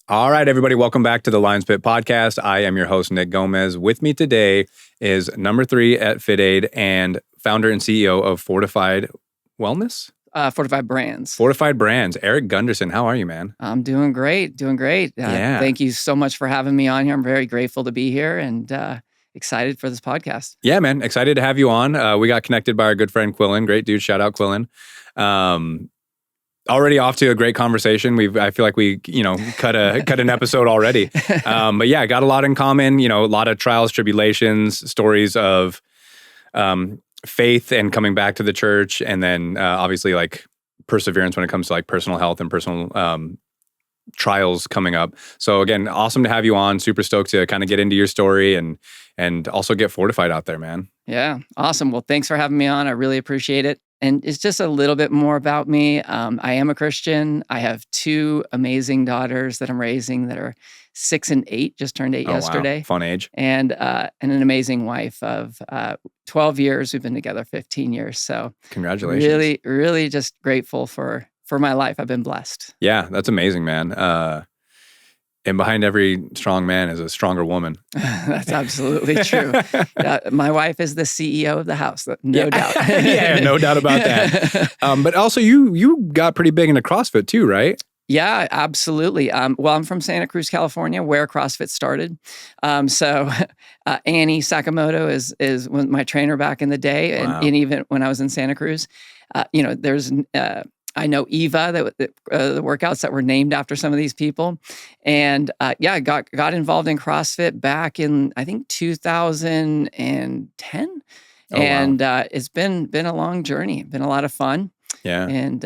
All right, everybody, welcome back to the Lions Pit podcast. I am your host, Nick Gomez. With me today is number 3 at FITAID and founder and CEO of Fortified Wellness? Fortified Brands. Fortified Brands, Erik Gundersen. How are you, man? I'm doing great, Yeah. Thank you so much for having me on here. I'm very grateful to be here and excited for this podcast. Yeah, man. Excited to have you on. We got connected by our good friend, Quillen. Great dude. Shout out, Quillen. Already off to a great conversation. I feel like we, cut an episode already. But yeah, got a lot in common. A lot of trials, tribulations, stories of faith and coming back to the church, and then obviously like perseverance when it comes to like personal health and personal trials coming up. So again, awesome to have you on. Super stoked to kind of get into your story and also get Fortified out there, man. Yeah, awesome. Well, thanks for having me on. I really appreciate it. And it's just a little bit more about me. I am a Christian. I have 2 amazing daughters that I'm raising that are 6 and 8, just turned 8 yesterday. Wow. Fun age. And an amazing wife of 12 years. We've been together 15 years. So congratulations. Really, really just grateful for my life. I've been blessed. Yeah, that's amazing, man. And behind every strong man is a stronger woman. That's absolutely true. My wife is the CEO of the house, no doubt. Yeah, no doubt about that. But also, you got pretty big into CrossFit too, right? Yeah, absolutely. Well, I'm from Santa Cruz, California, where CrossFit started. So Annie Sakamoto is my trainer back in the day, Wow. and even when I was in Santa Cruz, there's. I know Eva, the workouts that were named after some of these people. And got involved in CrossFit back in, I think, 2010. And it's been a long journey, been a lot of fun. Yeah. And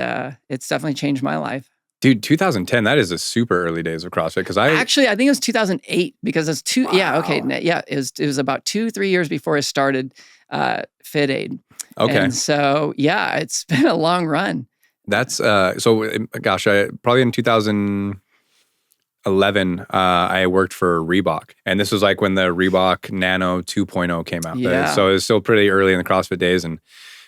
it's definitely changed my life. Dude, 2010, that is the super early days of CrossFit. Because Actually, I think it was 2008 because it's two. Wow. Yeah. Okay. Yeah. It was about 2-3 years before I started FITAID. Okay. And so, yeah, it's been a long run. That's probably in 2011, I worked for Reebok, and this was like when the Reebok Nano 2.0 came out. Yeah. So it was still pretty early in the CrossFit days, and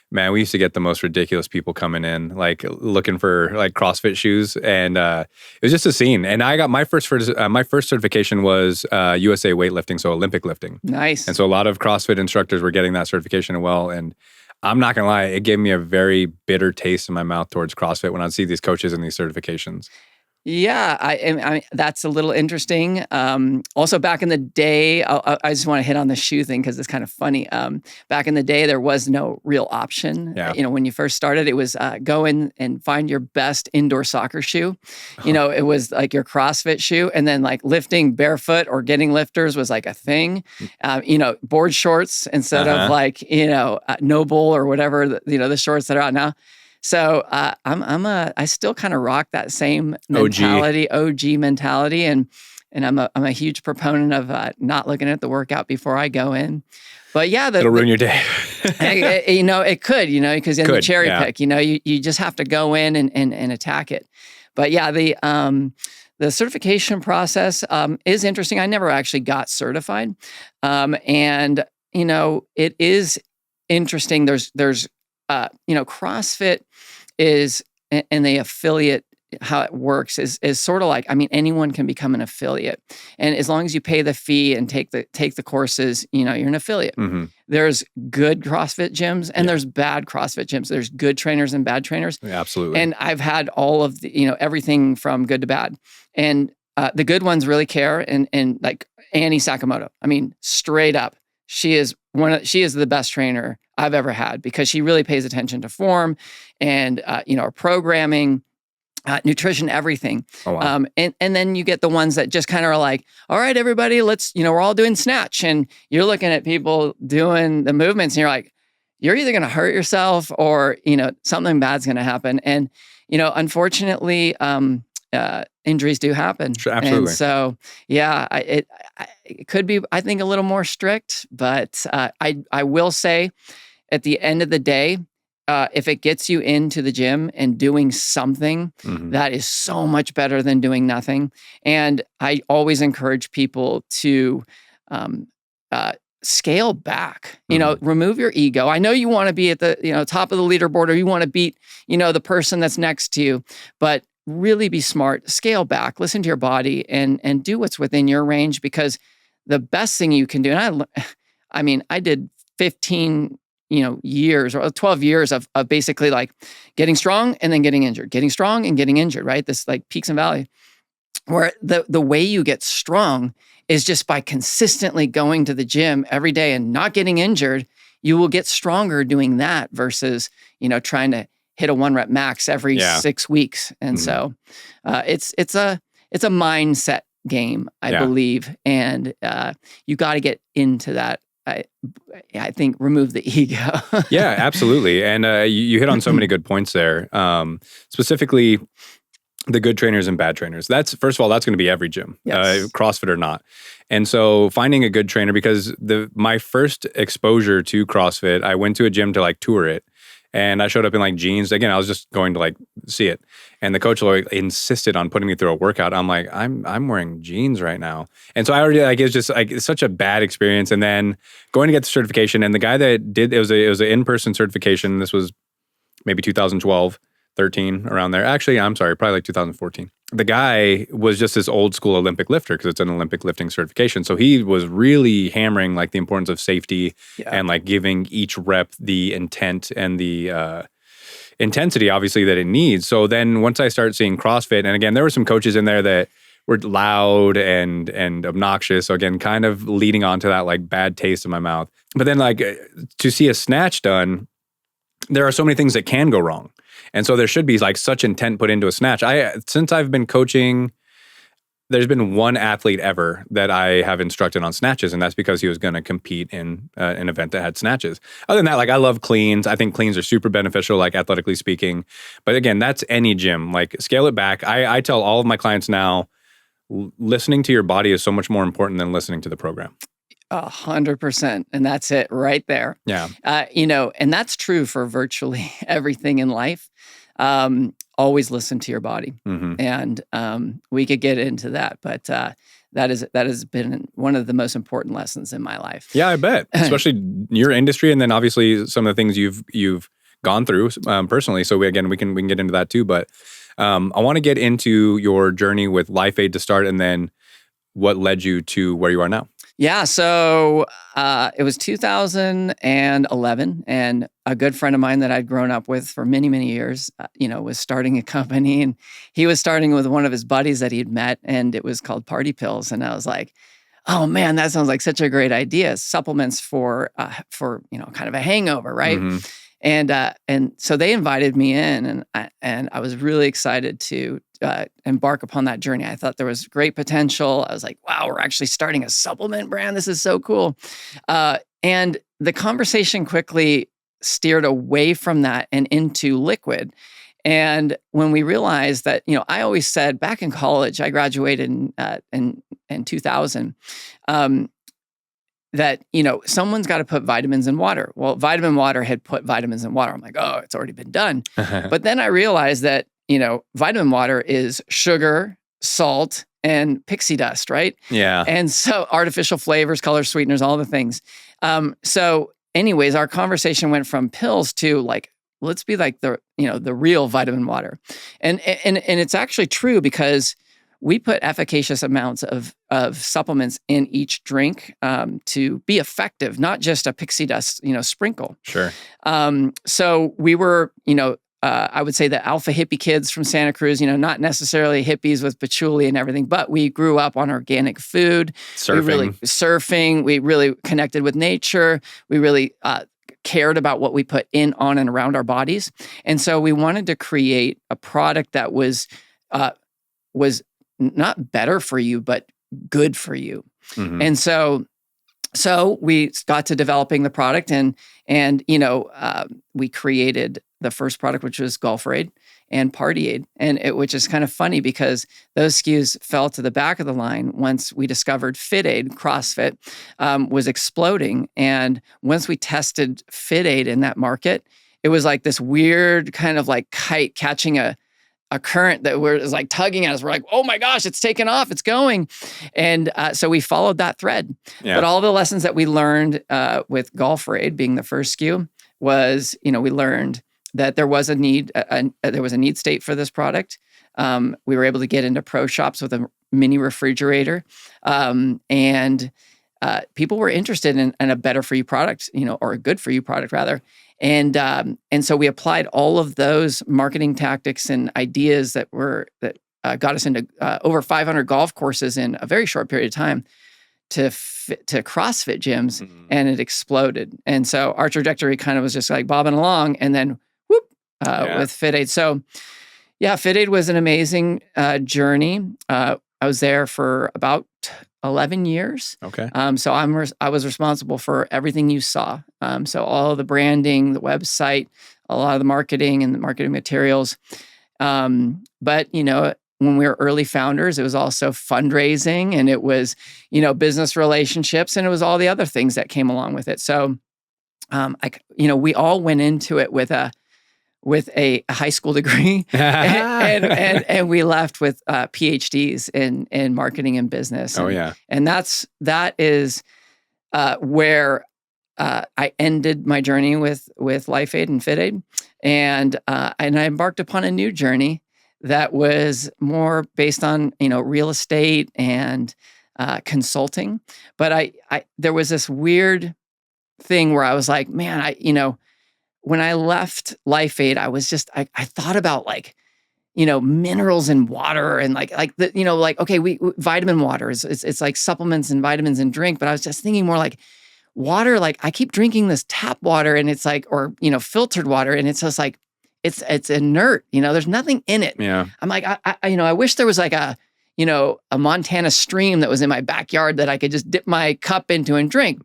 man, we used to get the most ridiculous people coming in, like looking for like CrossFit shoes, and it was just a scene. And I got my first certification was USA weightlifting, so Olympic lifting. Nice. And so a lot of CrossFit instructors were getting that certification as well, and I'm not gonna lie, it gave me a very bitter taste in my mouth towards CrossFit when I'd see these coaches and these certifications. Yeah, I that's a little interesting. Also, back in the day, I just want to hit on the shoe thing because it's kind of funny. Back in the day, there was no real option. Yeah. When you first started, it was go in and find your best indoor soccer shoe. It was like your CrossFit shoe, and then like lifting barefoot or getting lifters was like a thing. Board shorts instead of like Noble or whatever the shorts that are out now. So I still kind of rock that same mentality, OG mentality, and I'm a huge proponent of not looking at the workout before I go in. But yeah, it'll ruin your day. It could, because in the cherry pick, you just have to go in and attack it. But yeah, the certification process is interesting. I never actually got certified, and it is interesting. There's CrossFit is, and the affiliate, how it works is sort of like, anyone can become an affiliate. And as long as you pay the fee and take the courses, you're an affiliate. Mm-hmm. There's good CrossFit gyms and there's bad CrossFit gyms. There's good trainers and bad trainers. Yeah, absolutely. And I've had all of the, everything from good to bad. And the good ones really care. And like Annie Sakamoto, straight up, she is the best trainer I've ever had because she really pays attention to form and programming, nutrition, everything. Oh, wow. And then you get the ones that just kind of are like, all right, everybody, let's we're all doing snatch, and you're looking at people doing the movements, and you're like, you're either going to hurt yourself or something bad's going to happen, and unfortunately, injuries do happen. Sure, absolutely. And so, yeah, it could be, I think, a little more strict, but I will say, at the end of the day, if it gets you into the gym and doing something, mm-hmm. that is so much better than doing nothing. And I always encourage people to scale back, mm-hmm. Remove your ego. I know you want to be at the top of the leaderboard, or you want to beat, the person that's next to you, but really be smart, scale back, listen to your body, and do what's within your range, because the best thing you can do, and I did 15 years or 12 years of basically like getting strong and then getting injured, getting strong and getting injured, right? This like peaks and valleys, where the way you get strong is just by consistently going to the gym every day and not getting injured. You will get stronger doing that versus, trying to hit a 1 rep max every 6 weeks. And so it's a mindset game, I believe. And you got to get into that. I think remove the ego. Yeah, absolutely. And you hit on so many good points there. Specifically, the good trainers and bad trainers. That's, first of all, that's going to be every gym, Yes. CrossFit or not. And so finding a good trainer, because my first exposure to CrossFit, I went to a gym to like tour it. And I showed up in like jeans. Again, I was just going to like see it. And the coach like insisted on putting me through a workout. I'm like, I'm wearing jeans right now. And so I already like, it's just like, it's such a bad experience. And then going to get the certification, and the guy that did, it was an in-person certification. This was maybe 2012, 13, around there. Actually, I'm sorry, probably like 2014. The guy was just this old school Olympic lifter, because it's an Olympic lifting certification. So he was really hammering like the importance of safety and like giving each rep the intent and the intensity, obviously, that it needs. So then once I started seeing CrossFit, and again, there were some coaches in there that were loud and obnoxious. So again, kind of leading on to that like bad taste in my mouth. But then like to see a snatch done, there are so many things that can go wrong. And so there should be like such intent put into a snatch. Since I've been coaching, there's been one athlete ever that I have instructed on snatches, and that's because he was going to compete in an event that had snatches. Other than that, like I love cleans. I think cleans are super beneficial, like athletically speaking. But again, that's any gym. Like scale it back. I tell all of my clients now, listening to your body is so much more important than listening to the program. 100%. And that's it right there. Yeah. And that's true for virtually everything in life. Always listen to your body. Mm-hmm. And we could get into that, but that has been one of the most important lessons in my life. Yeah, I bet. Especially your industry, and then obviously some of the things you've gone through personally. So we can get into that too. But I want to get into your journey with FITAID to start, and then what led you to where you are now. Yeah, so it was 2011, and a good friend of mine that I'd grown up with for many, many years, was starting a company, and he was starting with one of his buddies that he'd met, and it was called Party Pills. And I was like, oh man, that sounds like such a great idea. Supplements for kind of a hangover, right? Mm-hmm. And so they invited me in, and I was really excited to embark upon that journey. I thought there was great potential. I was like, wow, we're actually starting a supplement brand. This is so cool. And the conversation quickly steered away from that and into liquid. And when we realized that, I always said back in college, I graduated in 2000, that, someone's got to put vitamins in water. Well, Vitamin Water had put vitamins in water. I'm like, oh, it's already been done. But then I realized that, vitamin water is sugar, salt, and pixie dust, right? Yeah. And so artificial flavors, colors, sweeteners, all the things. So anyways, our conversation went from pills to like, let's be like the real vitamin water. And it's actually true, because we put efficacious amounts of supplements in each drink to be effective, not just a pixie dust, sprinkle. Sure. So we were, I would say the alpha hippie kids from Santa Cruz, not necessarily hippies with patchouli and everything, but we grew up on organic food. Surfing. We really connected with nature. We really cared about what we put in, on, and around our bodies. And so we wanted to create a product that was not better for you, but good for you. Mm-hmm. And so we got to developing the product, and we created the first product, which was Golfraid and PartyAid, which is kind of funny because those SKUs fell to the back of the line once we discovered FITAID. CrossFit was exploding, and once we tested FITAID in that market, it was like this weird kind of like kite catching a current that was like tugging at us. We're like, oh my gosh, it's taken off, it's going. And so we followed that thread. Yeah. But all the lessons that we learned with Golfraid being the first SKU was, we learned that there was a need, there was a need state for this product. We were able to get into pro shops with a mini refrigerator. And people were interested in a better for you product, or a good for you product rather. And so we applied all of those marketing tactics and ideas that got us into over 500 golf courses in a very short period of time to CrossFit gyms, and it exploded. And so our trajectory kind of was just like bobbing along, and then whoop, with FITAID. So yeah, FITAID was an amazing journey. I was there for about 11 years. Okay. So I was responsible for everything you saw. So all of the branding, the website, a lot of the marketing and the marketing materials. But when we were early founders, it was also fundraising, and it was, business relationships, and it was all the other things that came along with it. So, we all went into it with a high school degree, and we left with PhDs in marketing and business. And that is where I ended my journey with LifeAid and FITAID, and I embarked upon a new journey that was more based on real estate and consulting. But there was this weird thing where I was like, man, when I left LifeAid, I was just I thought about minerals and water and okay, vitamin water it's like supplements and vitamins and drink, but I was just thinking more like water. Like I keep drinking this tap water, and it's like, or filtered water, and it's just like it's inert. There's nothing in it. Yeah. I'm like, I wish there was like a Montana stream that was in my backyard that I could just dip my cup into and drink.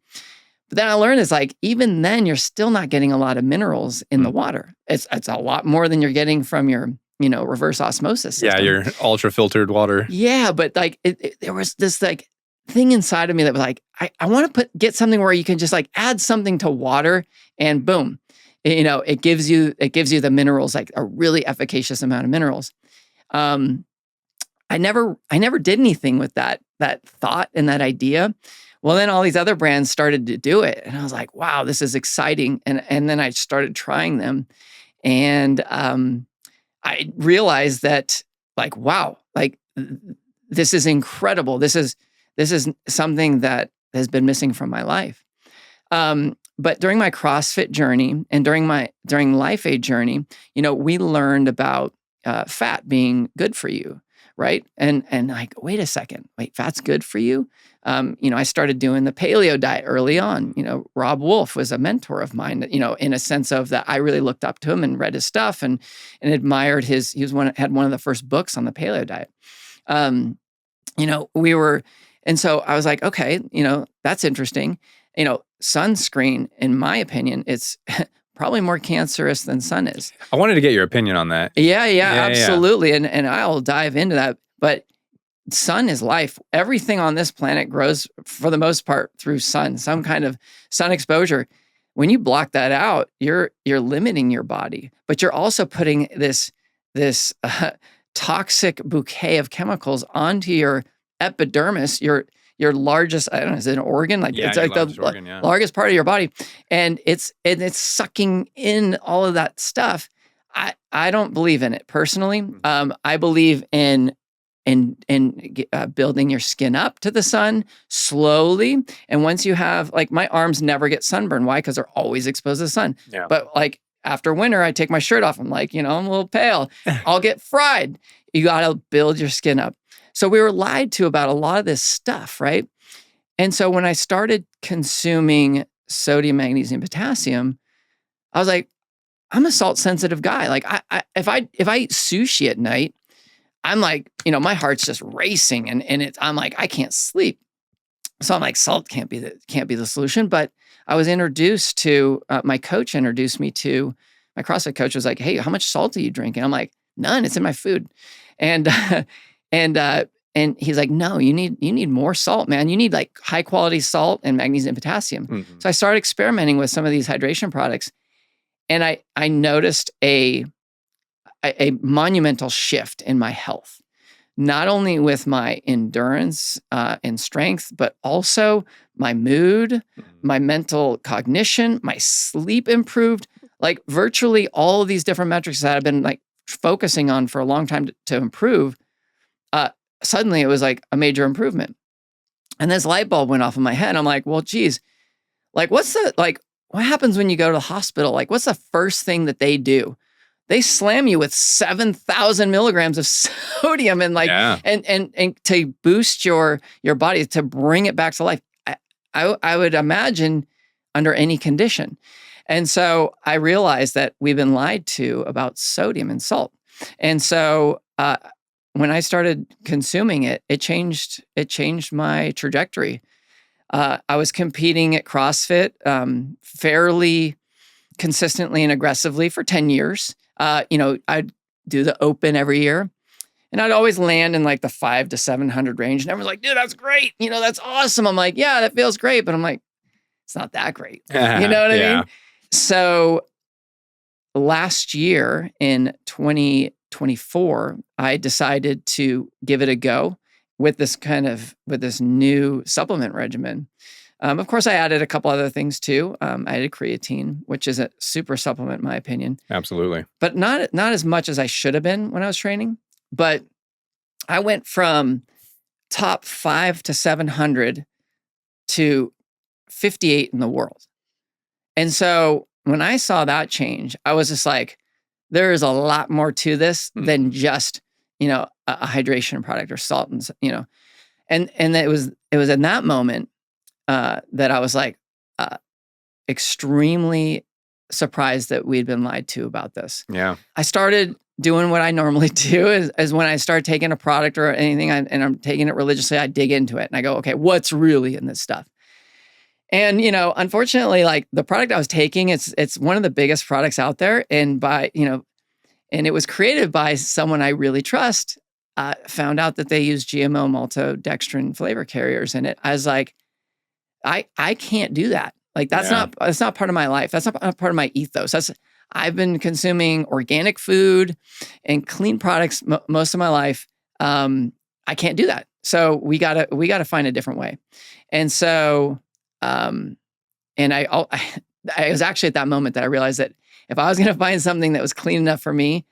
But then I learned it's like, even then you're still not getting a lot of minerals in the water. It's a lot more than you're getting from your, reverse osmosis system. Yeah, your ultra filtered water. Yeah, but there was this thing inside of me that was like, I want to get something where you can just add something to water, and boom, it gives you the minerals, like a really efficacious amount of minerals. I never did anything with that thought and that idea. Well, then all these other brands started to do it, and I was like, wow, this is exciting. And then I started trying them, and I realized that wow, this is incredible. This is something that has been missing from my life. But during my CrossFit journey and during LifeAid journey, we learned about fat being good for you, right? And wait a second, fat's good for you? I started doing the paleo diet early on. Rob Wolf was a mentor of mine, in a sense of that I really looked up to him and read his stuff and admired he had one of the first books on the paleo diet. And so I was like, okay, that's interesting. Sunscreen, in my opinion, it's probably more cancerous than sun is. I wanted to get your opinion on that. Yeah, absolutely. Yeah. And I'll dive into that. But sun is life. Everything on this planet grows for the most part through sun, some kind of sun exposure. When you block that out, you're limiting your body, but you're also putting this toxic bouquet of chemicals onto your epidermis, your largest, I don't know, is it an organ? It's like the largest part of your body. And it's sucking in all of that stuff. I don't believe in it personally. I believe in building your skin up to the sun slowly. And once you have, my arms never get sunburned. Why? Because they're always exposed to the sun. Yeah. But after winter, I take my shirt off. I'm I'm a little pale. I'll get fried. You got to build your skin up. So we were lied to about a lot of this stuff, right? And so when I started consuming sodium, magnesium, potassium, I was like, I'm a salt sensitive guy. If I eat sushi at night, I'm my heart's just racing, and I'm I can't sleep. So I'm salt can't be the solution. But I was introduced to my coach introduced me to my CrossFit coach was like, hey, how much salt are you drinking? I'm like, none. It's in my food, and he's like, no, you need more salt, man. You need high quality salt and magnesium and potassium. Mm-hmm. So I started experimenting with some of these hydration products, and I noticed a monumental shift in my health, not only with my endurance and strength, but also my mood, my mental cognition, my sleep improved. Virtually all of these different metrics that I've been focusing on for a long time to improve, suddenly it was like a major improvement. And this light bulb went off in my head. I'm like, well, geez, like what happens when you go to the hospital? Like, what's the first thing that they do? They slam you with 7,000 milligrams of sodium and and to boost your body, to bring it back to life. I would imagine under any condition. And so I realized that we've been lied to about sodium and salt. And so when I started consuming it, it changed my trajectory. I was competing at CrossFit fairly consistently and aggressively for 10 years. I'd do the open every year, and I'd always land in like the 500 to 700 range. And everyone's like, dude, that's great. That's awesome. I'm like, yeah, that feels great. But I'm like, it's not that great. You know what I mean? So last year in 2024, I decided to give it a go with this new supplement regimen. Of course, I added a couple other things too. I added creatine, which is a super supplement in my opinion. Absolutely. But not as much as I should have been when I was training. But I went from top 5 to 700 to 58 in the world. And so when I saw that change, I was just like, there is a lot more to this than just, a hydration product or salt and it was in that moment that I was like extremely surprised that we'd been lied to about this. Yeah. I started doing what I normally do is when I start taking a product or anything and I'm taking it religiously, I dig into it and I go, okay, what's really in this stuff? And, unfortunately, like the product I was taking, it's one of the biggest products out there. And and it was created by someone I really trust, found out that they use GMO maltodextrin flavor carriers in it. I was like, I can't do that. Like that's not part of my life. That's not part of my ethos. I've been consuming organic food and clean products most of my life. I can't do that. So we gotta find a different way. And so, and I was actually at that moment that I realized that if I was going to find something that was clean enough for me,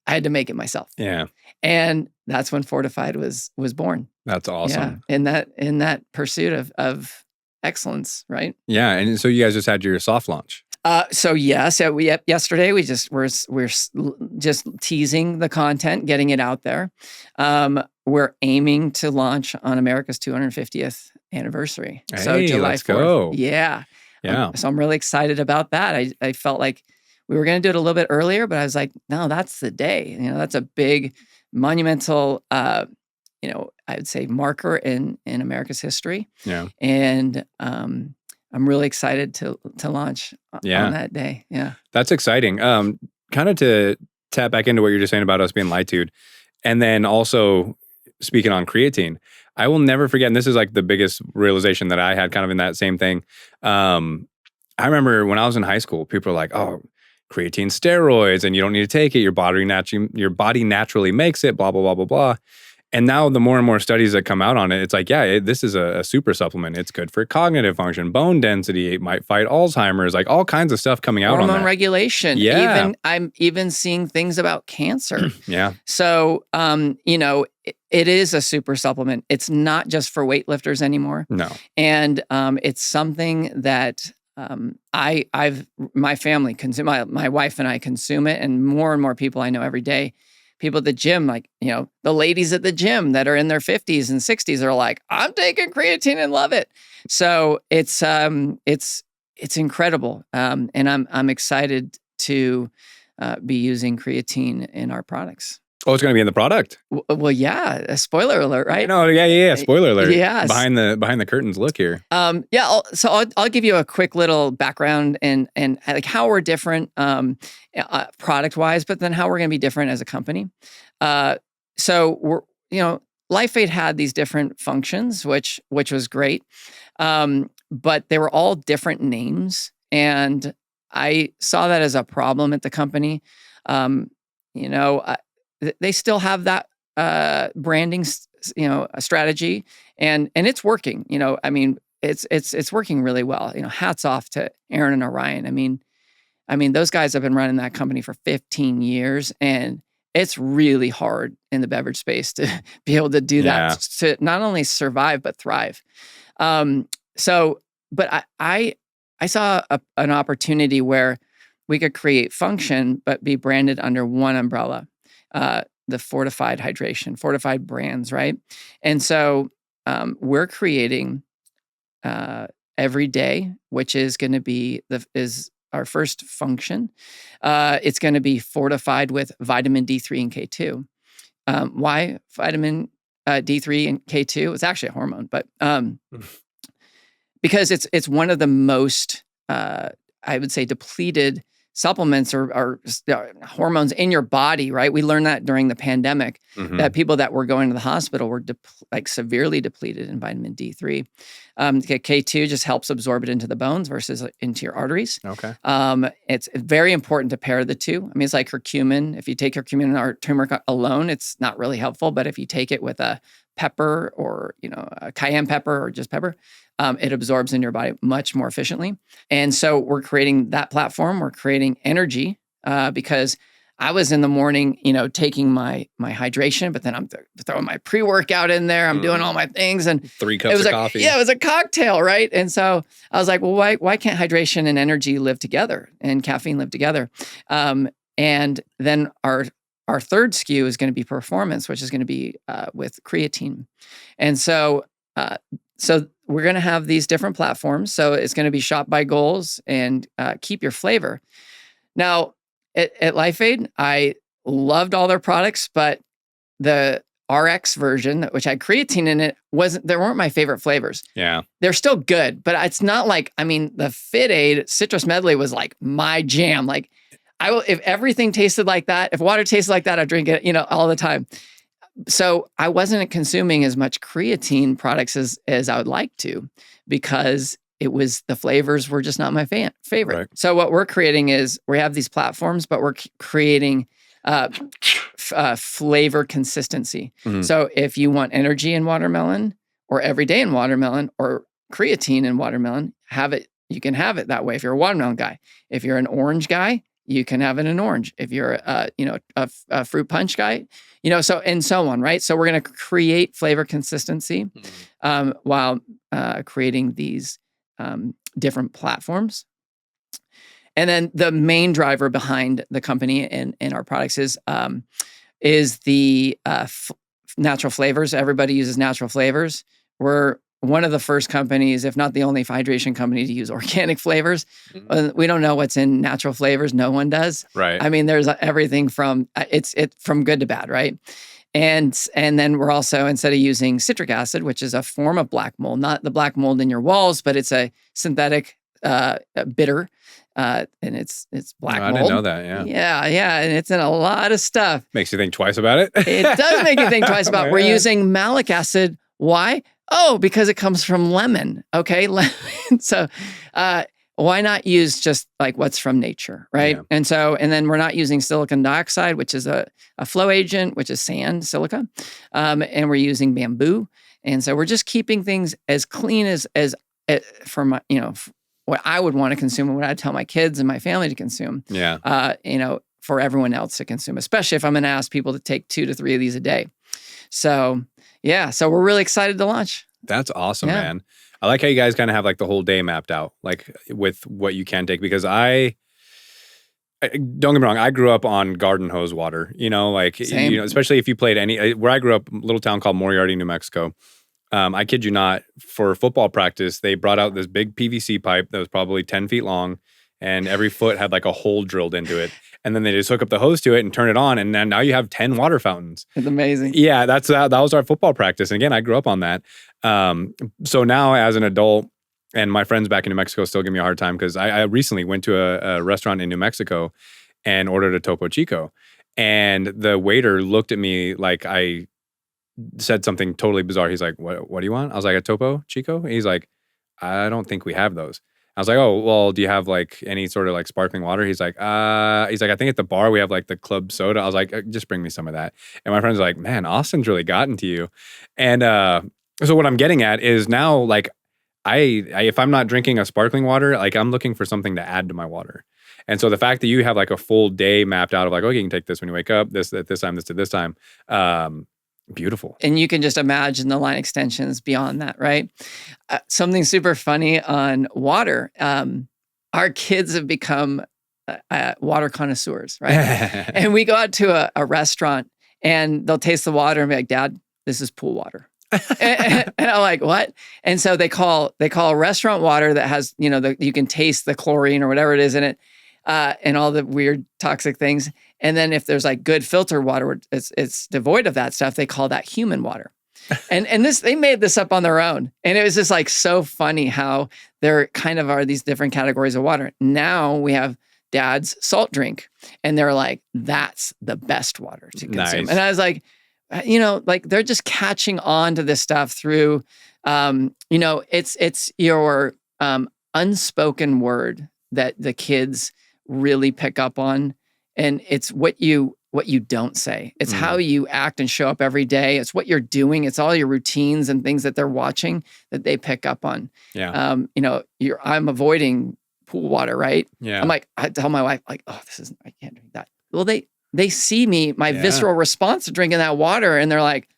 I had to make it myself. Yeah. And that's when Fortified was born. That's awesome. Yeah. In that pursuit of excellence, right? Yeah. And so you guys just had your soft launch. Yesterday we're just teasing the content, getting it out there. We're aiming to launch on America's 250th anniversary. Hey, so July 4th. Go. Yeah. Yeah. So I'm really excited about that. I felt like we were going to do it a little bit earlier, but I was like, no, that's the day. That's a big, monumental, I would say marker in America's history. Yeah. And I'm really excited to launch on that day. Yeah. That's exciting. Kind of to tap back into what you're just saying about us being lied to. And then also speaking on creatine, I will never forget, and this is like the biggest realization that I had kind of in that same thing. I remember when I was in high school, people were like, oh, creatine steroids and you don't need to take it. Your body naturally makes it, blah, blah, blah, blah, blah. And now the more and more studies that come out on it, it's like, this is a super supplement. It's good for cognitive function, bone density. It might fight Alzheimer's, like all kinds of stuff coming out on that. Hormone regulation. Yeah. I'm even seeing things about cancer. Yeah. So, it is a super supplement. It's not just for weightlifters anymore. No. And it's something that my family consume. My wife and I consume it, and more people I know every day. People at the gym, like, the ladies at the gym that are in their 50s and 60s are like, I'm taking creatine and love it. So it's incredible. And I'm excited to be using creatine in our products. Oh, it's going to be in the product. Well, yeah. A spoiler alert, right? No, yeah. Spoiler alert. Yes. Behind the curtains. Look here. So I'll give you a quick little background and like how we're different product wise, but then how we're going to be different as a company. So we're LifeAid had these different functions, which was great, but they were all different names, and I saw that as a problem at the company. They still have that branding, strategy, and it's working. It's working really well. Hats off to Aaron and Orion. I mean, those guys have been running that company for 15 years, and it's really hard in the beverage space to be able to do that, to not only survive, but thrive. But I saw an opportunity where we could create function, but be branded under one umbrella, the Fortified hydration, Fortified brands, right? And so we're creating every day, which is going to be is our first function. It's going to be fortified with vitamin D3 and K2. Why vitamin D3 and K2? It's actually a hormone, but because it's one of the most, I would say, depleted supplements or hormones in your body, right? We learned that during the pandemic, that people that were going to the hospital were severely depleted in vitamin D3. K2 just helps absorb it into the bones versus into your arteries. Okay. It's very important to pair the two. I mean, it's like curcumin. If you take curcumin or turmeric alone, it's not really helpful. But if you take it with a pepper or, a cayenne pepper or just pepper, it absorbs in your body much more efficiently. And so we're creating that platform. We're creating energy because I was in the morning, taking my hydration, but then I'm throwing my pre-workout in there. I'm doing all my things, and 3 cups of coffee. Yeah, it was a cocktail, right? And so I was like, well, why can't hydration and energy live together and caffeine live together? And then our third SKU is going to be performance, which is going to be with creatine. And so we're going to have these different platforms. So it's going to be shop by goals and keep your flavor. Now, at FITAID, I loved all their products, but the RX version, which had creatine in it, they weren't my favorite flavors. Yeah. They're still good, but it's not like, the FITAID citrus medley was like my jam. Like if everything tasted like that, if water tasted like that, I'd drink it, all the time. So I wasn't consuming as much creatine products as I would like to, because the flavors were just not my favorite. Right. So what we're creating is we have these platforms, but we're creating flavor consistency. So if you want energy in watermelon, or everyday in watermelon, or creatine in watermelon, you can have it that way if you're a watermelon guy. If you're an orange guy, you can have it in orange. If you're a fruit punch guy, so and so on, right? So we're going to create flavor consistency while creating these different platforms. And then the main driver behind the company and our products is the natural flavors. Everybody uses natural flavors. We're one of the first companies, if not the only hydration company, to use organic flavors. We don't know what's in natural flavors. No one does. Right. There's everything from it's from good to bad, right? And then we're also, instead of using citric acid, which is a form of black mold, not the black mold in your walls, but it's a synthetic bitter, and it's black mold. I didn't know that. Yeah, and it's in a lot of stuff. Makes you think twice about it. It does make you think twice about it. We're using malic acid. Why? Oh, because it comes from lemon. Okay, lemon. So why not use just like what's from nature, right? Yeah. And then we're not using silicon dioxide, which is a flow agent, which is sand, silica, and we're using bamboo. And so we're just keeping things as clean as for my, what I would want to consume and what I tell my kids and my family to consume. Yeah. For everyone else to consume, especially if I'm going to ask people to take 2 to 3 of these a day. So yeah, so we're really excited to launch. That's awesome, man. I like how you guys kind of have like the whole day mapped out, like with what you can take, because don't get me wrong, I grew up on garden hose water, especially if you played where I grew up, a little town called Moriarty, New Mexico. I kid you not, for football practice, they brought out this big PVC pipe that was probably 10 feet long, and every foot had like a hole drilled into it. And then they just hook up the hose to it and turn it on. And then now you have 10 water fountains. It's amazing. Yeah, that was our football practice. And again, I grew up on that. So now as an adult, and my friends back in New Mexico still give me a hard time because I recently went to a restaurant in New Mexico and ordered a Topo Chico. And the waiter looked at me like I said something totally bizarre. He's like, what do you want? I was like, a Topo Chico? He's like, I don't think we have those. I was like, oh, well, do you have like any sort of like sparkling water? He's like, I think at the bar we have like the club soda. I was like, just bring me some of that. And my friend's like, man, Austin's really gotten to you. And so what I'm getting at is now, like, I if I'm not drinking a sparkling water, like I'm looking for something to add to my water. And so the fact that you have like a full day mapped out of like, okay, you can take this when you wake up, this at this time, this at this time. Beautiful. And you can just imagine the line extensions beyond that, right? Something super funny on water. Our kids have become water connoisseurs, right? And we go out to a restaurant and they'll taste the water and be like, Dad, this is pool water. and I'm like, what? And so they call restaurant water that has, you can taste the chlorine or whatever it is in it, and all the weird toxic things. And then if there's like good filter water, it's devoid of that stuff. They call that human water. And they made this up on their own. And it was just like so funny how there kind of are these different categories of water. Now we have Dad's salt drink, and they're like, that's the best water to consume. Nice. And I was like, like they're just catching on to this stuff through, it's your unspoken word that the kids really pick up on. And it's what you don't say. It's how you act and show up every day. It's what you're doing. It's all your routines and things that they're watching that they pick up on. Yeah. I'm avoiding pool water, right? Yeah. I'm like, I tell my wife, like, oh, I can't drink that. Well, they see me, my visceral response to drinking that water, and they're like,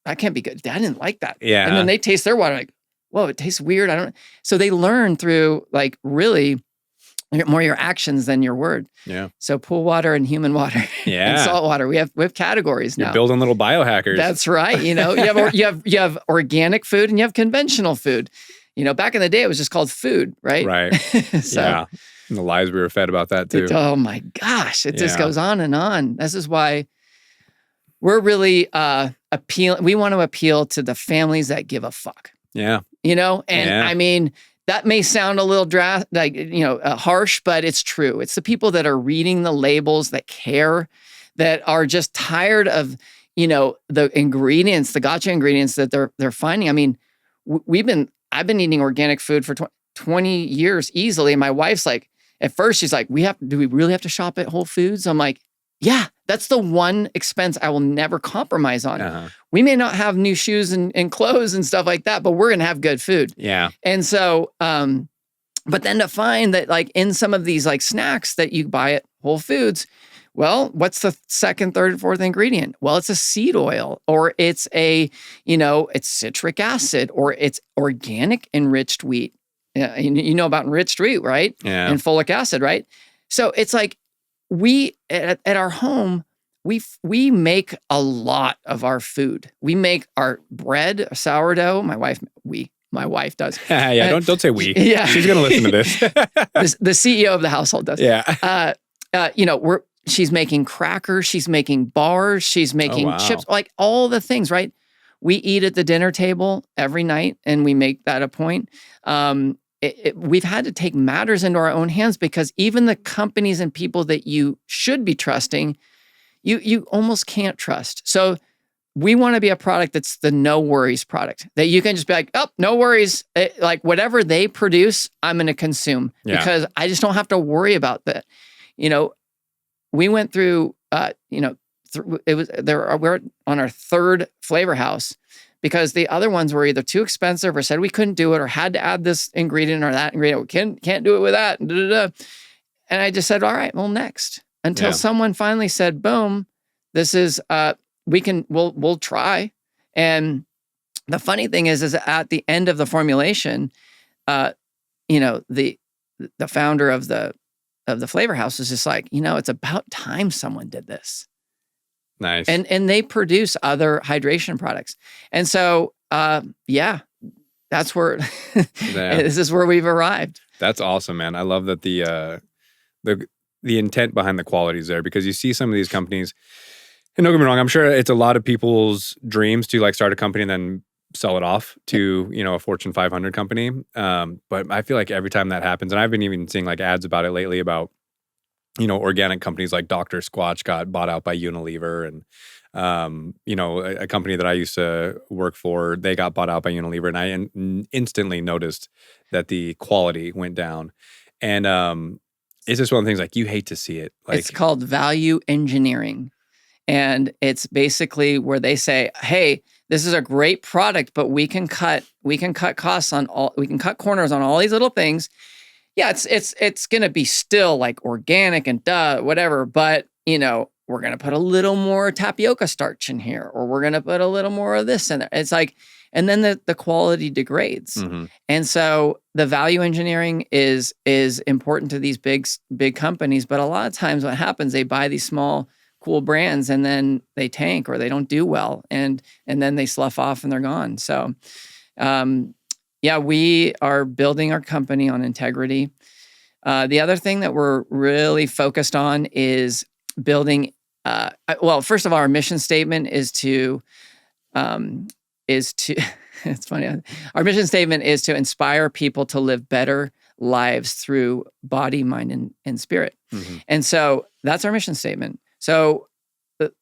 that can't be good. Dad didn't like that. Yeah. And then they taste their water, like, whoa, it tastes weird. So they learn through like really more your actions than your word. Yeah. So pool water and human water and salt water. We have categories now. You're building little biohackers. That's right. You have organic food and you have conventional food. Back in the day it was just called food, right? Right. So, yeah. And the lies we were fed about that too. Oh my gosh. It just goes on and on. This is why we're really we want to appeal to the families that give a fuck. Yeah. I mean, that may sound a little harsh, but it's true. It's the people that are reading the labels, that care, that are just tired of, the ingredients, the gotcha ingredients that they're finding. I mean, I've been eating organic food for 20 years easily. And my wife's like, at first she's like, do we really have to shop at Whole Foods? I'm like, yeah, that's the one expense I will never compromise on. Uh-huh. We may not have new shoes and clothes and stuff like that, but we're going to have good food. Yeah. And so, but then to find that like in some of these like snacks that you buy at Whole Foods, well, what's the second, third, and fourth ingredient? Well, it's a seed oil, or it's it's citric acid, or it's organic enriched wheat. You know about enriched wheat, right? Yeah. And folic acid, right? So it's like we at our home, we make a lot of our food. We make our bread, sourdough. My wife does. Yeah, don't say we. Yeah. She's going to listen to this. The CEO of the household does. Yeah. She's making crackers, she's making bars, she's making chips, like all the things, right? We eat at the dinner table every night, and we make that a point. We've had to take matters into our own hands, because even the companies and people that you should be trusting, you almost can't trust. So we want to be a product that's the no worries product, that you can just be like, oh, no worries. Like whatever they produce, I'm going to consume because I just don't have to worry about that. We went through, we're on our third flavor house, because the other ones were either too expensive or said we couldn't do it, or had to add this ingredient or that ingredient. We can't do it with that. And I just said, all right, well, next. Until someone finally said, boom, this is, we'll try. And the funny thing is at the end of the formulation, the founder of the flavor house was just like, it's about time someone did this. Nice. And they produce other hydration products. And so, that's where, this is where we've arrived. That's awesome, man. I love that the intent behind the quality is there, because you see some of these companies, and don't get me wrong, I'm sure it's a lot of people's dreams to like start a company and then sell it off to, a Fortune 500 company. But I feel like every time that happens, and I've been even seeing like ads about it lately about, organic companies like Dr. Squatch got bought out by Unilever, and, a company that I used to work for, they got bought out by Unilever, and I instantly noticed that the quality went down. And it's just one of the things like you hate to see it. Like, it's called value engineering. And it's basically where they say, hey, this is a great product, but we can cut costs we can cut corners on all these little things. Yeah, it's going to be still like organic and whatever, but we're going to put a little more tapioca starch in here, or we're going to put a little more of this in there. It's like, and then the quality degrades. Mm-hmm. And so the value engineering is important to these big companies, but a lot of times what happens, they buy these small cool brands and then they tank or they don't do well, and then they slough off and they're gone. So yeah, we are building our company on integrity. The other thing that we're really focused on is building. Well, first of all, our mission statement is to. It's funny. Our mission statement is to inspire people to live better lives through body, mind, and spirit. Mm-hmm. And so that's our mission statement. So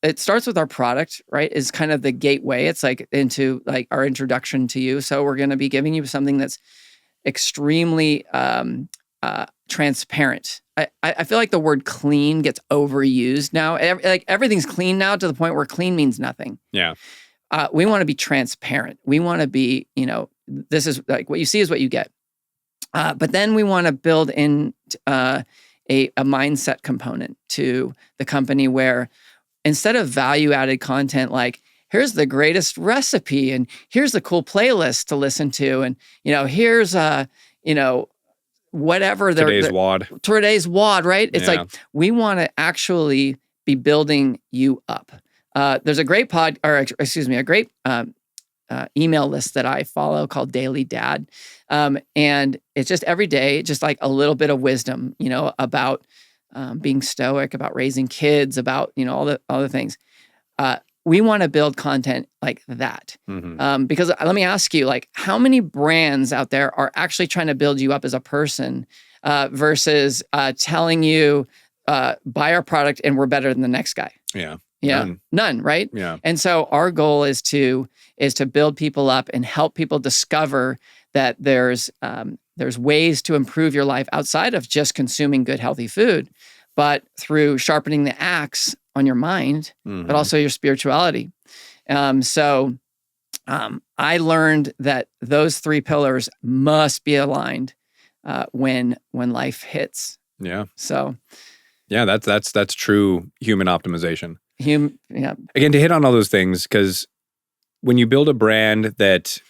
it starts with our product, right? Is kind of the gateway. It's like into like our introduction to you. So we're going to be giving you something that's extremely transparent. I feel like the word clean gets overused now. Like everything's clean now to the point where clean means nothing. Yeah. We want to be transparent. We want to be, this is like what you see is what you get. But then we want to build in a mindset component to the company where instead of value-added content like, here's the greatest recipe and here's the cool playlist to listen to, and here's whatever today's WOD, right? It's like we want to actually be building you up. There's a great a great email list that I follow called Daily Dad. And it's just every day, just like a little bit of wisdom, about being stoic, about raising kids, about, all the things. We want to build content like that. Mm-hmm. Because let me ask you, like, how many brands out there are actually trying to build you up as a person versus telling you, buy our product and we're better than the next guy? Yeah. Yeah. None, right? Yeah. And so our goal is to build people up and help people discover that there's ways to improve your life outside of just consuming good, healthy food, but through sharpening the axe on your mind, mm-hmm. but also your spirituality. So I learned that those three pillars must be aligned when life hits. Yeah. So yeah, that's true human optimization. Yeah. Again, to hit on all those things, because when you build a brand that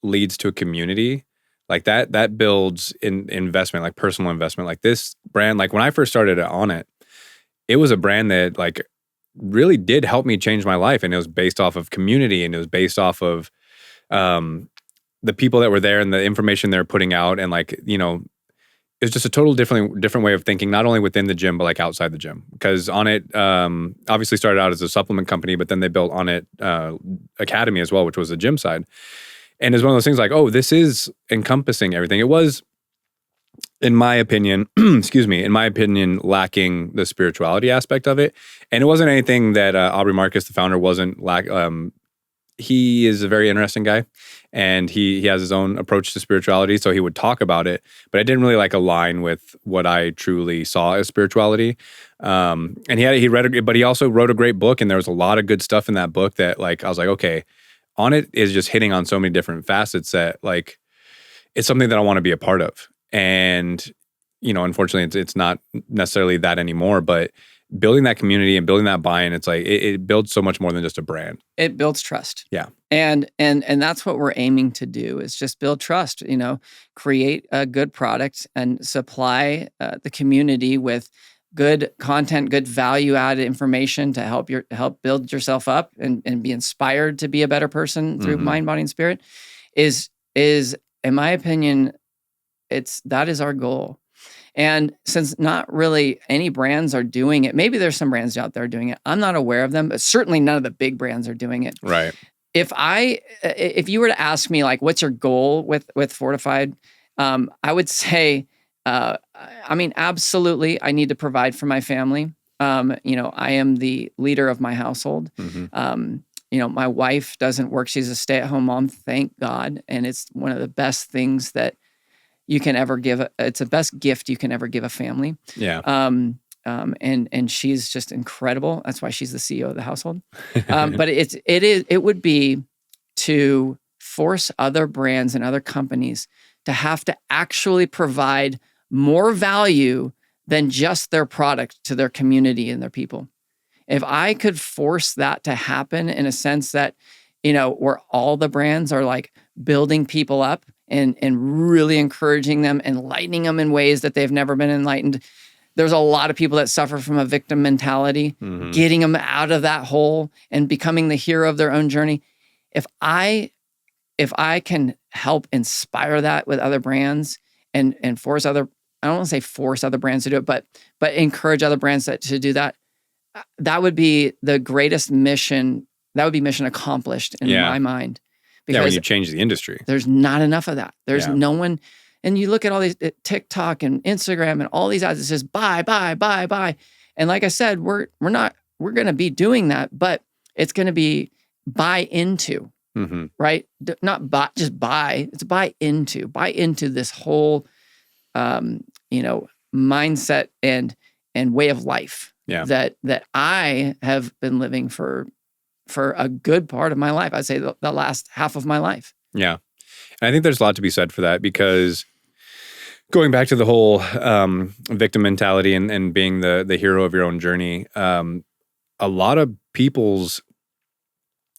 leads to a community, like that builds investment, like personal investment. Like this brand, like when I first started on it, it was a brand that like really did help me change my life, and it was based off of community, and it was based off of the people that were there and the information they're putting out, and like it's just a total different way of thinking, not only within the gym, but like outside the gym. Because On It obviously started out as a supplement company, but then they built On It Academy as well, which was the gym side. And it's one of those things like, oh, this is encompassing everything. It was, in my opinion, lacking the spirituality aspect of it. And it wasn't anything that Aubrey Marcus, the founder, wasn't he is a very interesting guy, and he has his own approach to spirituality. So he would talk about it, but it didn't really like align with what I truly saw as spirituality. And he read it, but he also wrote a great book, and there was a lot of good stuff in that book that like I was like, okay, On It is just hitting on so many different facets that like it's something that I want to be a part of. And unfortunately, it's not necessarily that anymore, but building that community and building that buy-in, it's like it builds so much more than just a brand. It builds trust. Yeah. And that's what we're aiming to do, is just build trust, create a good product and supply the community with good content, good value-added information to help build yourself up and be inspired to be a better person through mm-hmm. mind, body, and spirit is in my opinion, that is our goal. And since not really any brands are doing it, maybe there's some brands out there doing it. I'm not aware of them, but certainly none of the big brands are doing it. Right. If you were to ask me, like, what's your goal with Fortified? I would say, absolutely, I need to provide for my family. I am the leader of my household. Mm-hmm. My wife doesn't work. She's a stay-at-home mom, thank God. And it's one of the best things that you can ever give. It's the best gift you can ever give a family. Yeah. And she's just incredible. That's why she's the CEO of the household. But it would be to force other brands and other companies to have to actually provide more value than just their product to their community and their people. If I could force that to happen in a sense that, where all the brands are like building people up and really encouraging them, enlightening them in ways that they've never been enlightened. There's a lot of people that suffer from a victim mentality, getting them out of that hole and becoming the hero of their own journey. If I can help inspire that with other brands and force other, I don't want to say force other brands to do it, but encourage other brands to do that, that would be the greatest mission. That would be mission accomplished in my mind. Because when you change the industry. There's not enough of that. There's no one. And you look at all these TikTok and Instagram and all these ads, it says buy, buy, buy, buy. And like I said, we're going to be doing that, but it's going to be buy into, right? Not buy, just buy. It's buy into this whole, mindset and way of life that I have been living for a good part of my life. I'd say the last half of my life. Yeah. And I think there's a lot to be said for that, because going back to the whole victim mentality and being the hero of your own journey, a lot of people's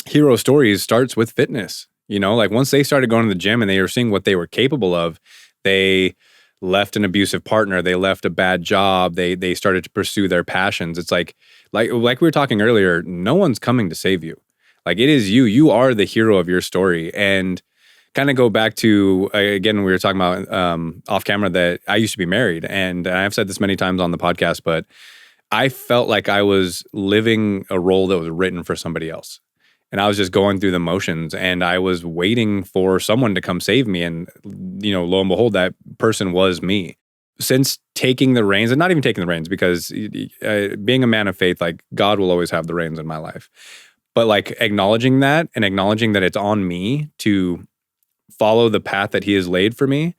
hero stories starts with fitness. Like once they started going to the gym and they were seeing what they were capable of, they left an abusive partner, they left a bad job, they started to pursue their passions. It's like we were talking earlier, no one's coming to save you. Like it is you. You are the hero of your story. And kind of go back to, again, we were talking about off camera that I used to be married. And I've said this many times on the podcast, but I felt like I was living a role that was written for somebody else. And I was just going through the motions and I was waiting for someone to come save me. And, lo and behold, that person was me. Since taking the reins, and not even taking the reins, because being a man of faith, like God will always have the reins in my life. But like acknowledging that and acknowledging that it's on me to follow the path that he has laid for me,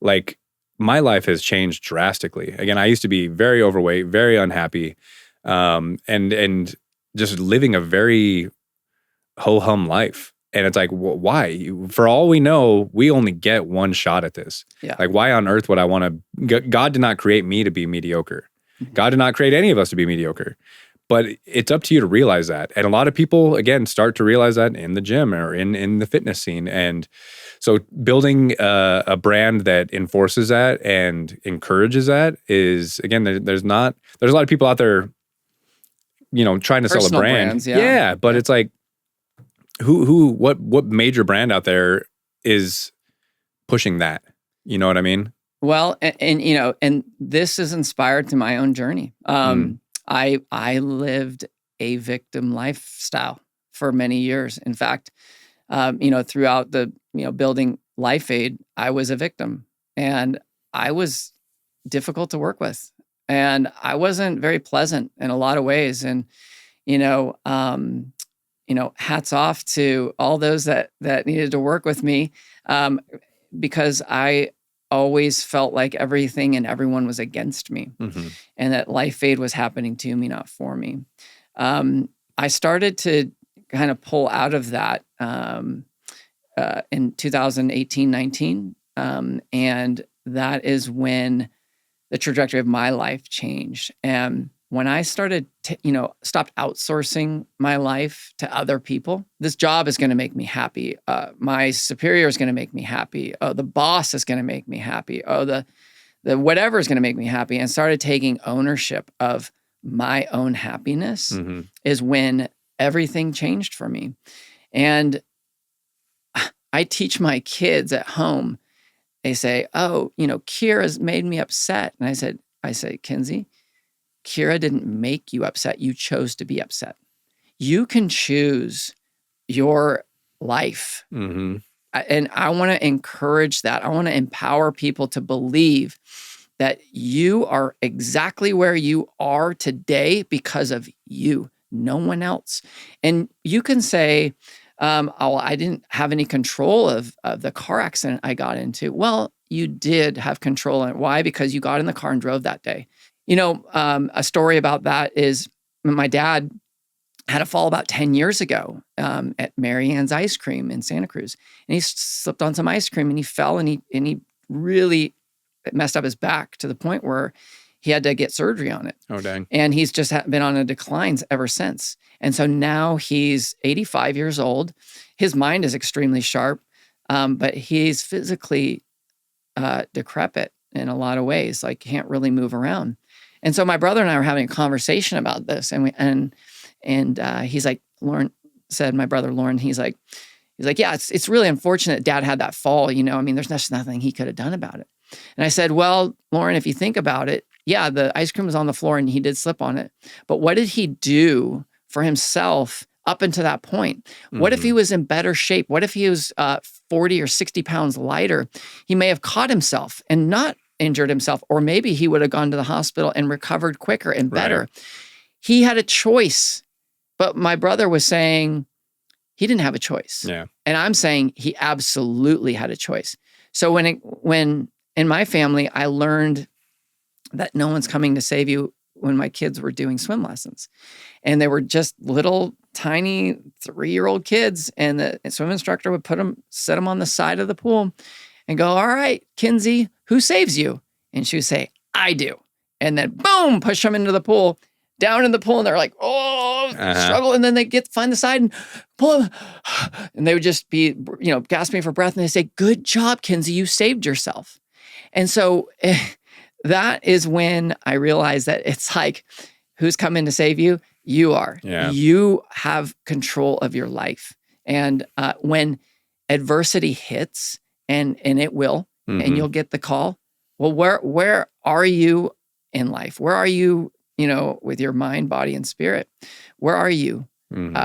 like my life has changed drastically. Again, I used to be very overweight, very unhappy, and just living a very ho-hum life. And it's like, why? For all we know, we only get one shot at this. Yeah. Like, why on earth would I want to? God did not create me to be mediocre. God did not create any of us to be mediocre. But it's up to you to realize that. And a lot of people, again, start to realize that in the gym or in the fitness scene. And so building a brand that enforces that and encourages that is, again, there's a lot of people out there, trying to sell a brand. Brands, but it's like, what major brand out there is pushing that? You know what I mean? Well, and this is inspired to my own journey. I lived a victim lifestyle for many years. In fact, throughout the, building FITAID, I was a victim and I was difficult to work with and I wasn't very pleasant in a lot of ways. And, hats off to all those that needed to work with me, because I always felt like everything and everyone was against me, and that FITAID was happening to me, not for me. I started to kind of pull out of that in 2018, 19, and that is when the trajectory of my life changed. And when I started, stopped outsourcing my life to other people, this job is going to make me happy. My superior is going to make me happy. Oh, the boss is going to make me happy. Oh, the whatever is going to make me happy. And started taking ownership of my own happiness is when everything changed for me. And I teach my kids at home. They say, "Oh, Kira's made me upset." And I say, "Kinsey, Kira didn't make you upset. You chose to be upset. You can choose your life." And I want to encourage that. I want to empower people to believe that you are exactly where you are today because of you, no one else. And you can say, "Oh, I didn't have any control of the car accident I got into." Well, you did have control. And why? Because you got in the car and drove that day. A story about that is my dad had a fall about 10 years ago at Mary Ann's Ice Cream in Santa Cruz. And he slipped on some ice cream and he fell and he really messed up his back to the point where he had to get surgery on it. Oh, dang. And he's just been on a decline ever since. And so now he's 85 years old. His mind is extremely sharp, but he's physically decrepit in a lot of ways, like can't really move around. And so my brother and I were having a conversation about this, and he's like, Lauren said, my brother Lauren, he's like, yeah, it's really unfortunate Dad had that fall. You know, I mean, there's just nothing he could have done about it. And I said, well, Lauren, if you think about it, yeah, the ice cream was on the floor and he did slip on it. But what did he do for himself up until that point? What if he was in better shape? What if he was 40 or 60 pounds lighter? He may have caught himself and not injured himself, or maybe he would have gone to the hospital and recovered quicker and better. Right. He had a choice, but my brother was saying he didn't have a choice. Yeah. And I'm saying he absolutely had a choice. So when in my family, I learned that no one's coming to save you when my kids were doing swim lessons. And they were just little tiny 3-year-old kids. And the swim instructor would set them on the side of the pool and go, all right, Kinsey, who saves you? And she would say, I do. And then boom, push them into the pool, down in the pool. And they're like, struggle. And then they find the side and pull them. And they would just be, gasping for breath. And they say, good job, Kinsey, you saved yourself. And so that is when I realized that it's like, who's coming to save you? You are. Yeah. You have control of your life. And when adversity hits, and it will, and you'll get the call, well, where are you in life? Where are you, with your mind, body, and spirit? Where are you?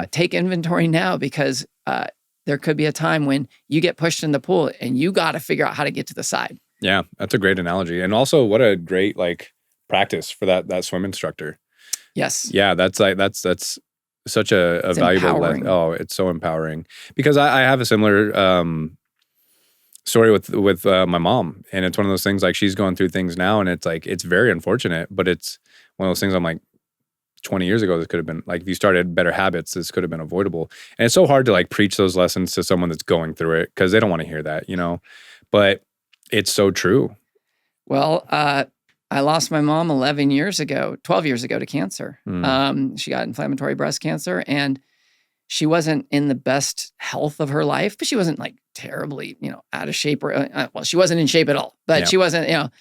Take inventory now, because there could be a time when you get pushed in the pool and you got to figure out how to get to the side. Yeah, that's a great analogy. And also what a great practice for that swim instructor. Yes. Yeah, that's such a valuable lesson. Oh, it's so empowering. Because I have a similar story with my mom. And it's one of those things, she's going through things now, and it's very unfortunate, but it's one of those things I'm like, 20 years ago, this could have been, if you started better habits, this could have been avoidable. And it's so hard to preach those lessons to someone that's going through it, because they don't want to hear that, but it's so true. Well, I lost my mom 12 years ago to cancer. She got inflammatory breast cancer, and she wasn't in the best health of her life, but she wasn't terribly, out of shape, or, she wasn't in shape at all, but she wasn't,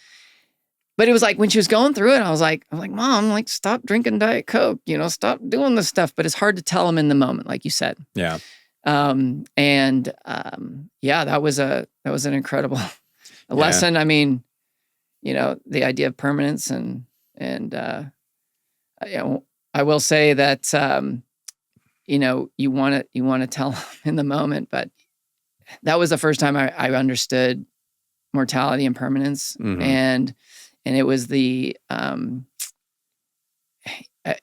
but it was when she was going through it, I was like, Mom, stop drinking Diet Coke, stop doing this stuff. But it's hard to tell them in the moment, like you said. Yeah. That was an incredible lesson. I mean, the idea of permanence and I will say that, you want to tell them in the moment, but that was the first time I understood mortality and permanence. And it was it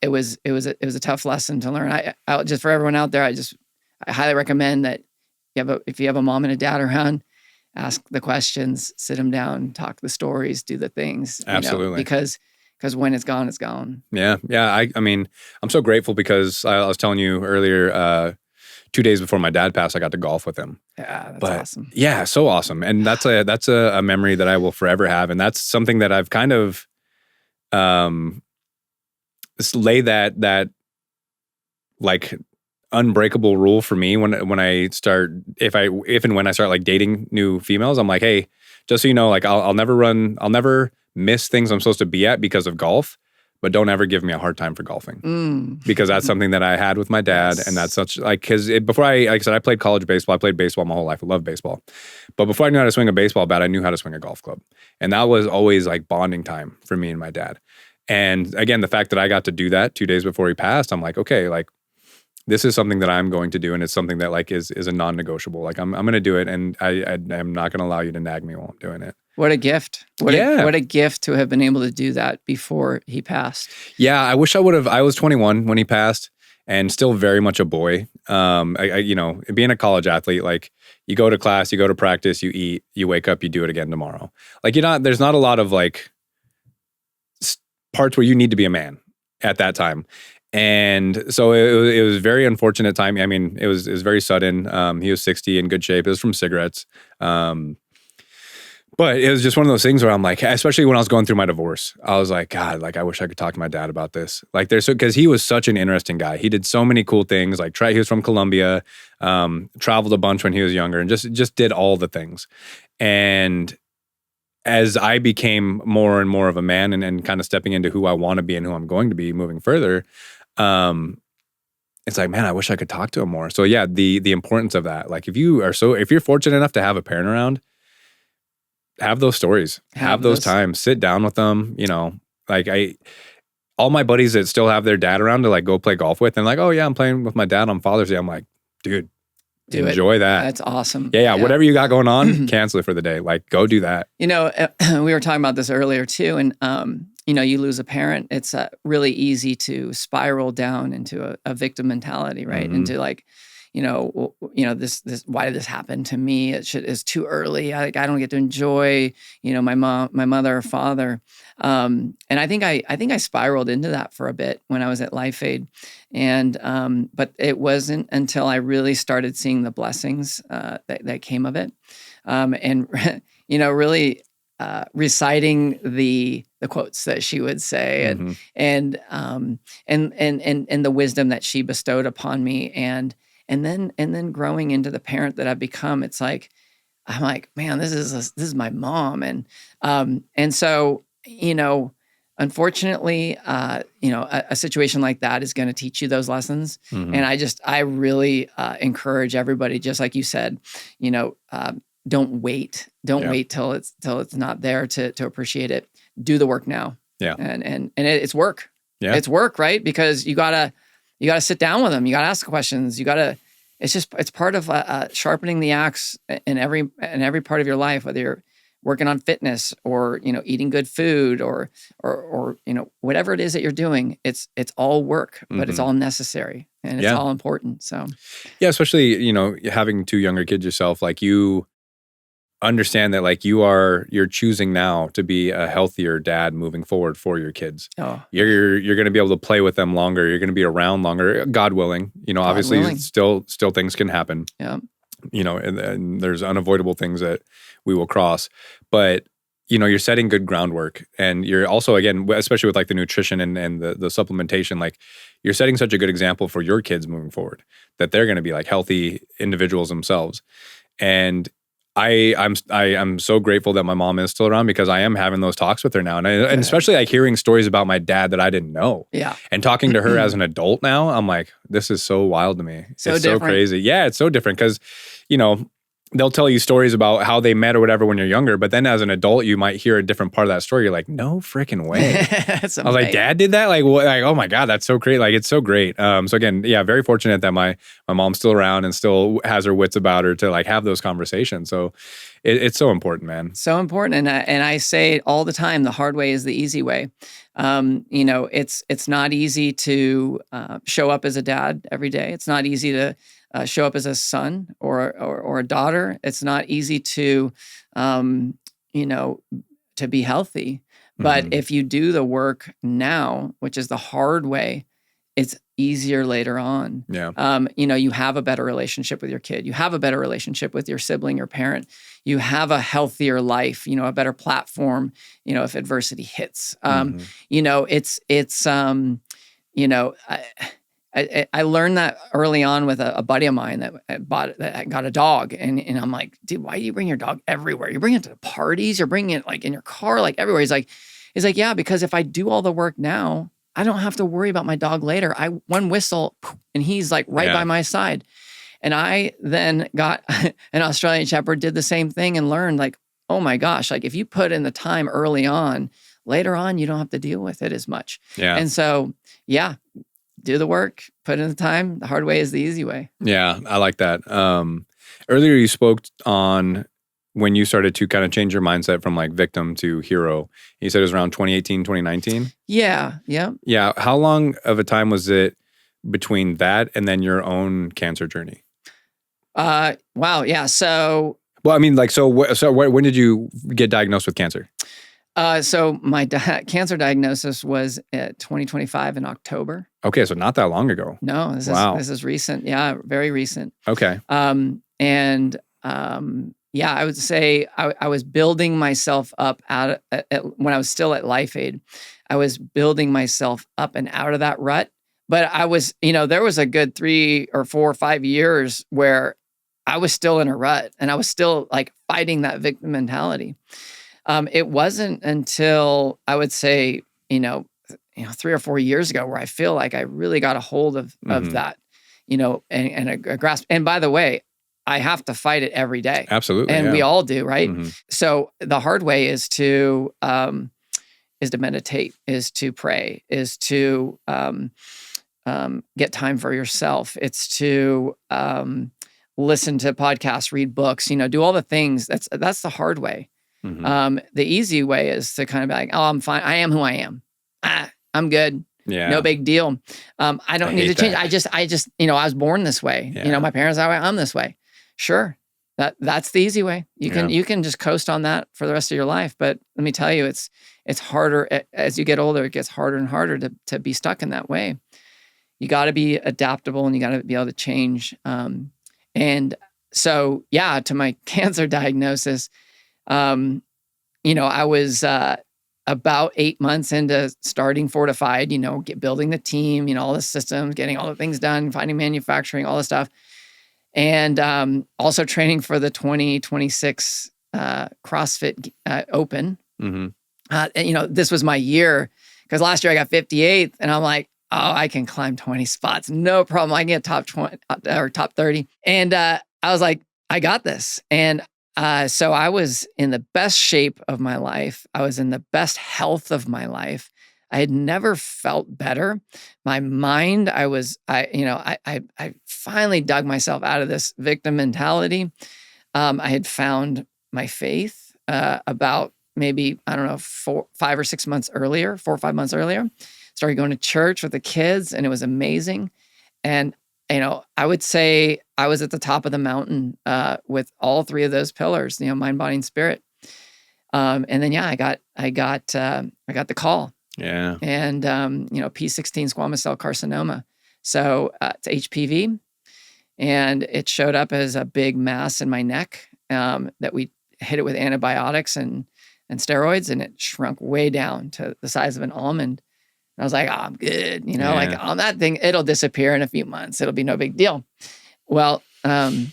was a tough lesson to learn. I just, for everyone out there, I highly recommend that if you have a mom and a dad around, ask the questions, sit them down, talk the stories, do the things. Absolutely. Because when it's gone, it's gone. Yeah. Yeah. I mean, I'm so grateful, because I was telling you earlier, 2 days before my dad passed, I got to golf with him. Yeah, that's awesome. Yeah, so awesome. And that's a memory that I will forever have. And that's something that I've kind of lay that unbreakable rule for me when I start, if and when I start dating new females. I'm like, hey, just so you know, I'll never miss things I'm supposed to be at because of golf, but don't ever give me a hard time for golfing, because that's something that I had with my dad. Yes. And that's such because before like I said, I played college baseball. I played baseball my whole life. I love baseball, but before I knew how to swing a baseball bat, I knew how to swing a golf club, and that was always bonding time for me and my dad. And again, the fact that I got to do that 2 days before he passed, I'm like, okay, this is something that I'm going to do, and it's something that is a non-negotiable. I'm going to do it, and I'm not going to allow you to nag me while I'm doing it. What a gift! What a gift to have been able to do that before he passed. Yeah, I wish I would have. I was 21 when he passed, and still very much a boy. Being a college athlete, you go to class, you go to practice, you eat, you wake up, you do it again tomorrow. There's not a lot of parts where you need to be a man at that time. And so it was very unfortunate timing. I mean, it was very sudden. He was 60, in good shape. It was from cigarettes. But it was just one of those things where I'm like, especially when I was going through my divorce, I was like, God, like I wish I could talk to my dad about this. Like because he was such an interesting guy. He did so many cool things. Like he was from Colombia, traveled a bunch when he was younger, and just did all the things. And as I became more and more of a man and kind of stepping into who I want to be and who I'm going to be moving further, it's like, man, I wish I could talk to him more. So yeah, the importance of that. Like if you're fortunate enough to have a parent around, have those stories, have those times, sit down with them. Like all my buddies that still have their dad around to like go play golf with, and like, oh yeah, I'm playing with my dad on Father's Day. I'm like, dude, enjoy that. That's awesome. Yeah. Whatever you got going on, cancel it for the day. Like, go do that. We were talking about this earlier too, and you lose a parent. It's really easy to spiral down into a victim mentality, right? Mm-hmm. Into like, this. Why did this happen to me? It's too early. I don't get to enjoy, my mother or father. And I think I spiraled into that for a bit when I was at FITAID, and but it wasn't until I really started seeing the blessings that came of it, and really reciting the quotes that she would say, and the wisdom that she bestowed upon me, and then growing into the parent that I've become. It's like I'm like, man, this is my mom, and so unfortunately, a situation like that is going to teach you those lessons, and I really encourage everybody, just like you said, don't wait till it's not there to appreciate it. Do the work now. Yeah, and it's work. Yeah, it's work, right? Because you gotta sit down with them. You gotta ask questions. It's part of sharpening the axe in every part of your life, whether you're working on fitness or eating good food or whatever it is that you're doing. It's all work, but it's all necessary and it's all important. So yeah, especially having two younger kids yourself, like you understand that like you're choosing now to be a healthier dad moving forward for your kids. Oh, you're going to be able to play with them longer. You're going to be around longer, God willing. Obviously willing. Still things can happen. Yeah. And there's unavoidable things that we will cross, but you're setting good groundwork, and you're also, again, especially with like the nutrition and the supplementation, like you're setting such a good example for your kids moving forward that they're going to be like healthy individuals themselves. And I'm so grateful that my mom is still around, because I am having those talks with her now. And especially like hearing stories about my dad that I didn't know. Yeah. And talking to her as an adult now, I'm like, this is so wild to me. It's so crazy. Yeah, it's so different because, they'll tell you stories about how they met or whatever when you're younger, but then as an adult, you might hear a different part of that story. You're like, no freaking way. I was like, Dad did that? Like, what? Like, oh my God, that's so great. Like, it's so great. So again, yeah, very fortunate that my mom's still around and still has her wits about her to like have those conversations. So it's so important, man. So important. And I say it all the time, the hard way is the easy way. It's not easy to show up as a dad every day. It's not easy to show up as a son or a daughter. It's not easy to be healthy. But if you do the work now, which is the hard way, it's easier later on. Yeah. You have a better relationship with your kid. You have a better relationship with your sibling or parent. You have a healthier life, a better platform, if adversity hits. I learned that early on with a buddy of mine that got a dog, and I'm like, dude, why do you bring your dog everywhere? You bring it to the parties, you're bringing it like in your car, like everywhere. He's like, yeah, because if I do all the work now, I don't have to worry about my dog later. One whistle, and he's like right by my side. And I then got an Australian Shepherd, did the same thing, and learned like, oh my gosh, like if you put in the time early on, later on you don't have to deal with it as much. Yeah. And so, yeah. Do the work, put in the time. The hard way is the easy way. Yeah, I like that. Earlier you spoke on when you started to kind of change your mindset from like victim to hero. You said it was around 2018, 2019? Yeah. Yeah. How long of a time was it between that and then your own cancer journey? Wow. Yeah. So. Well, I mean, like, when did you get diagnosed with cancer? So my cancer diagnosis was at 2025 in October. Okay, so not that long ago. No, this is recent. Yeah, very recent. Okay. yeah, I would say I was building myself up when I was still at FITAID. I was building myself up and out of that rut. But I was, there was a good 3 or 4 or 5 years where I was still in a rut and I was still like fighting that victim mentality. It wasn't until I would say, 3 or 4 years ago where I feel like I really got a hold of that, and a grasp. And by the way, I have to fight it every day. Absolutely. And we all do, right? Mm-hmm. So the hard way is to meditate, is to pray, is to get time for yourself. It's to listen to podcasts, read books, do all the things. That's the hard way. Mm-hmm. The easy way is to kind of be like, oh, I'm fine. I am who I am. I'm good. Yeah. No big deal. I don't need to change. I just, I was born this way. Yeah. My parents are, I'm this way. Sure. That's the easy way. You can just coast on that for the rest of your life. But let me tell you, it's harder as you get older. It gets harder and harder to be stuck in that way. You got to be adaptable and you got to be able to change. And so, yeah, to my cancer diagnosis, I was about 8 months into starting Fortified, building the team, all the systems, getting all the things done, finding manufacturing, all the stuff. And also training for the 2026 CrossFit Open. Mm-hmm. This was my year because last year I got 58th and I'm like, oh, I can climb 20 spots. No problem. I can get top 20 or top 30. And I was like, I got this. And so I was in the best shape of my life. I was in the best health of my life. I had never felt better. My mind, I finally dug myself out of this victim mentality. I had found my faith about maybe, 4 or 5 months earlier. Started going to church with the kids and it was amazing. And, I would say I was at the top of the mountain with all 3 of those pillars, mind, body, and spirit. And then, I got the call. Yeah. And, P16 squamous cell carcinoma. So it's HPV. And it showed up as a big mass in my neck that we hit it with antibiotics and steroids. And it shrunk way down to the size of an almond. And I was like, oh, I'm good. Like on that thing, it'll disappear in a few months. It'll be no big deal. Well, the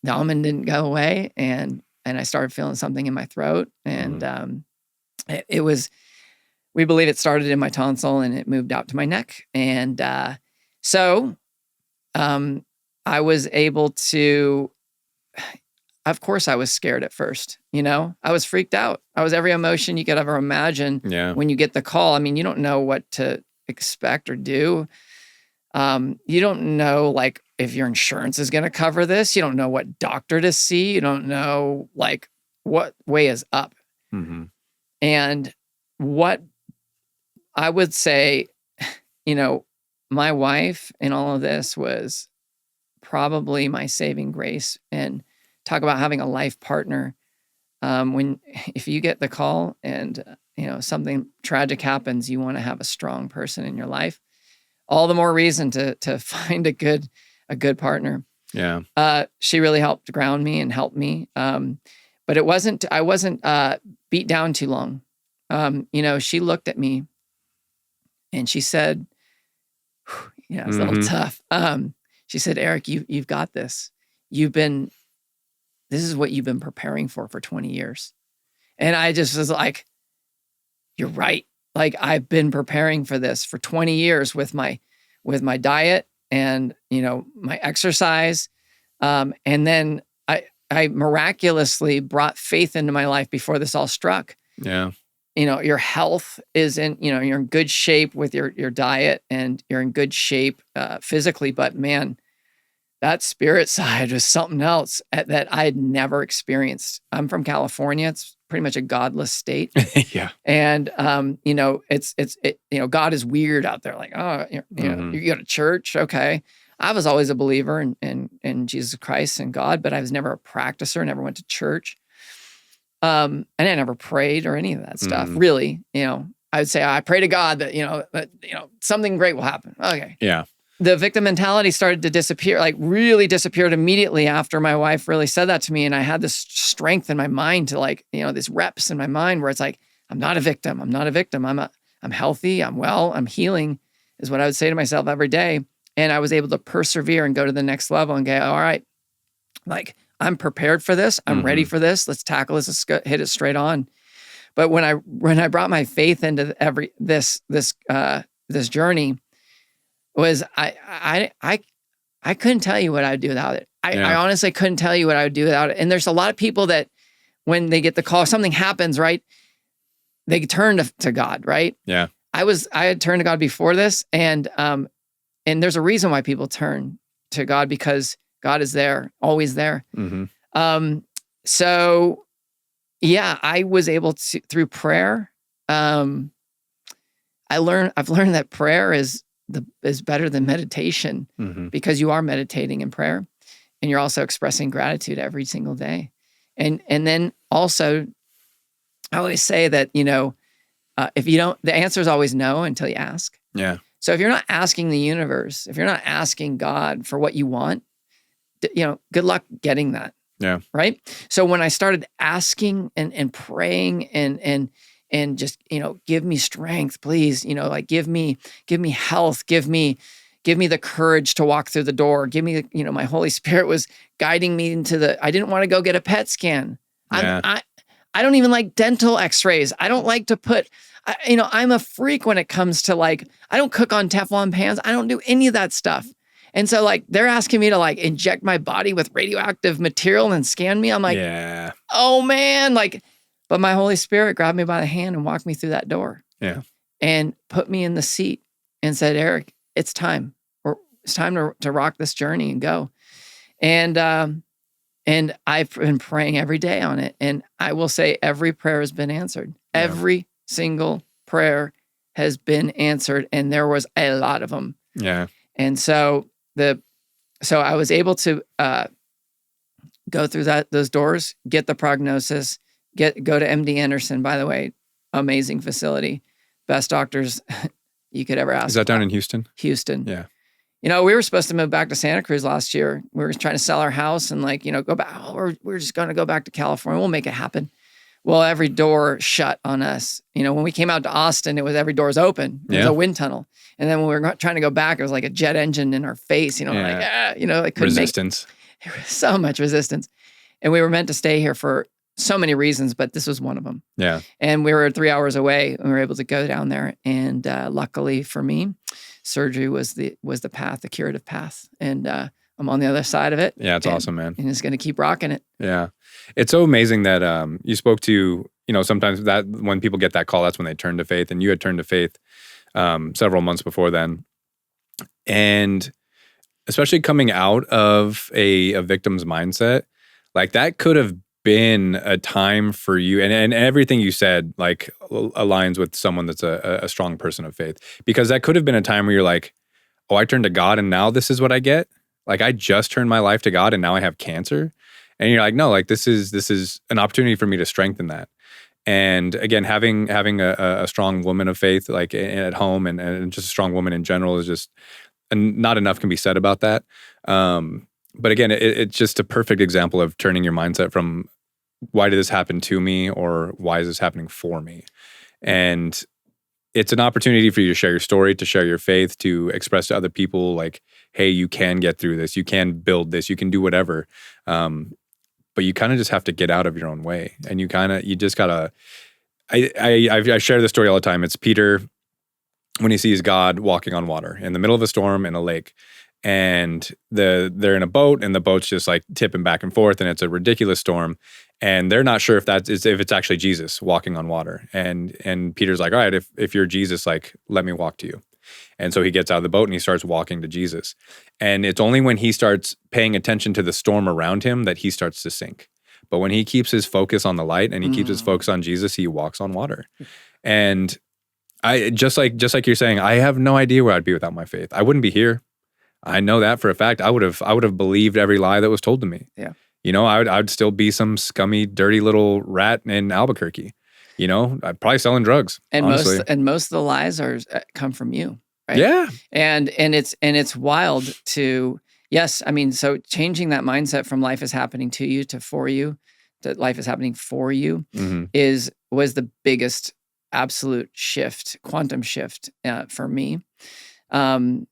almond didn't go away. And I started feeling something in my throat. And it was... We believe it started in my tonsil and it moved out to my neck. And so I was able to, of course, I was scared at first. I was freaked out. I was every emotion you could ever imagine when you get the call. I mean, you don't know what to expect or do. You don't know, like, if your insurance is going to cover this. You don't know what doctor to see. You don't know, like, what way is up. Mm-hmm. And what I would say, my wife in all of this was probably my saving grace. And talk about having a life partner. If you get the call and, something tragic happens, you want to have a strong person in your life. All the more reason to find a good partner. Yeah. She really helped ground me and help me. But I wasn't beat down too long. She looked at me and she said, it was a little tough. She said, Erik, you've got this. This is what you've been preparing for 20 years. And I just was like, you're right. Like, I've been preparing for this for 20 years with my diet and, my exercise. And then I miraculously brought faith into my life before this all struck. Yeah. Your health is you're in good shape with your diet and you're in good shape physically, but man, that spirit side was something else that I had never experienced. I'm from California. It's pretty much a godless state. Yeah. And, it's God is weird out there. Like, oh, you go to church. Okay. I was always a believer in Jesus Christ and God, but I was never a practicer, never went to church. And I never prayed or any of that stuff. Really, I would say I pray to God that, something great will happen. Okay. Yeah. the victim mentality started to disappear, like really disappeared immediately after my wife really said that to me. And I had this strength in my mind to like, these reps in my mind where it's like, I'm not a victim. I'm not a victim. I'm healthy. I'm well. I'm healing is what I would say to myself every day. And I was able to persevere and go to the next level and go, all right, like I'm prepared for this. I'm ready for this. Let's tackle this. Let's go, hit it straight on. But when I brought my faith into this journey, was I couldn't tell you what I would do without it. I honestly couldn't tell you what I would do without it. And there's a lot of people that when they get the call, something happens, right? They turn to God, right? Yeah. I had turned to God before this, and there's a reason why people turn to God, because God is there, always there. So yeah, I was able to, through prayer, I've learned that prayer is better than meditation, because you are meditating in prayer and you're also expressing gratitude every single day. And then also I always say that, if you don't, the answer is always no until you ask. Yeah. So if you're not asking the universe, if you're not asking God for what you want, good luck getting that. Yeah. Right. So when I started asking and praying and just, give me strength, please, like give me health, give me the courage to walk through the door. Give me, my Holy Spirit was guiding me I didn't want to go get a PET scan. Yeah. I don't even like dental x-rays. I don't like to I'm a freak when it comes to I don't cook on Teflon pans. I don't do any of that stuff. And so they're asking me to inject my body with radioactive material and scan me. I'm like, yeah. Oh man, but my Holy Spirit grabbed me by the hand and walked me through that door. Yeah. And put me in the seat and said, Eric, it's time. It's time to rock this journey and go. And I've been praying every day on it. And I will say every prayer has been answered. Yeah. Every single prayer has been answered. And there was a lot of them. Yeah. And so I was able to go through those doors, get the prognosis, go to MD Anderson, by the way, amazing facility, best doctors you could ever ask. Is that down in Houston? Houston. Yeah. We were supposed to move back to Santa Cruz last year. We were trying to sell our house and go back. Oh, we're just going to go back to California. We'll make it happen. Well, every door shut on us. When we came out to Austin, it was every door's open. It was a wind tunnel. And then when we were trying to go back, it was like a jet engine in our face. I couldn't resistance. There was so much resistance. And we were meant to stay here for so many reasons, but this was one of them. Yeah. And we were 3 hours away and we were able to go down there. And luckily for me, surgery was the path, the curative path. And I'm on the other side of it. Yeah, it's awesome, man. And it's going to keep rocking it. Yeah. It's so amazing that you spoke to, sometimes that when people get that call, that's when they turn to faith. And you had turned to faith several months before then. And especially coming out of a victim's mindset, that could have been a time for you, and everything you said aligns with someone that's a strong person of faith, because that could have been a time where you're like, oh, I turned to God and now this is what I get. I just turned my life to God and now I have cancer. And you're like, no, this is an opportunity for me to strengthen that. And again, having a strong woman of faith at home and just a strong woman in general is just, and not enough can be said about that. But again, it's just a perfect example of turning your mindset from why did this happen to me or why is this happening for me? And it's an opportunity for you to share your story, to share your faith, to express to other people hey, you can get through this, you can build this, you can do whatever. But you kind of just have to get out of your own way. And you just gotta, I share this story all the time. It's Peter when he sees God walking on water in the middle of a storm in a lake. And they're in a boat and the boat's just tipping back and forth and it's a ridiculous storm. And they're not sure if it's actually Jesus walking on water. And Peter's like, all right, if you're Jesus, let me walk to you. And so he gets out of the boat and he starts walking to Jesus. And it's only when he starts paying attention to the storm around him that he starts to sink. But when he keeps his focus on the light and he keeps his focus on Jesus, he walks on water. And I just like you're saying, I have no idea where I'd be without my faith. I wouldn't be here. I know that for a fact. I would have believed every lie that was told to me. Yeah. I'd still be some scummy, dirty little rat in Albuquerque. I'd probably selling drugs. And honestly. most of the lies come from you. right? Yeah. And it's wild to, yes, I mean, so changing that mindset from life is happening to you to for you, to life is happening for you, was the biggest absolute shift, quantum shift for me. And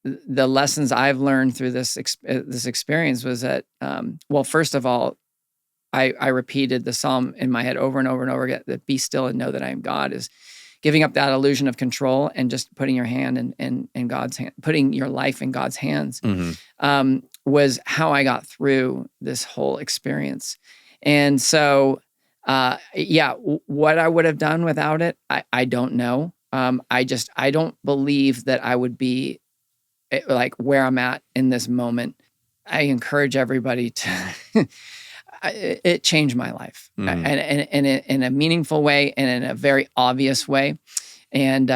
the lessons I've learned through this experience was that, well, first of all, I repeated the Psalm in my head over and over and over again, that be still and know that I am God, is giving up that illusion of control and just putting your hand in God's hand, putting your life in God's hands, was how I got through this whole experience. And so, what I would have done without it, I don't know. I don't believe that I would be like where I'm at in this moment. I encourage everybody to, it changed my life and in a meaningful way and in a very obvious way. And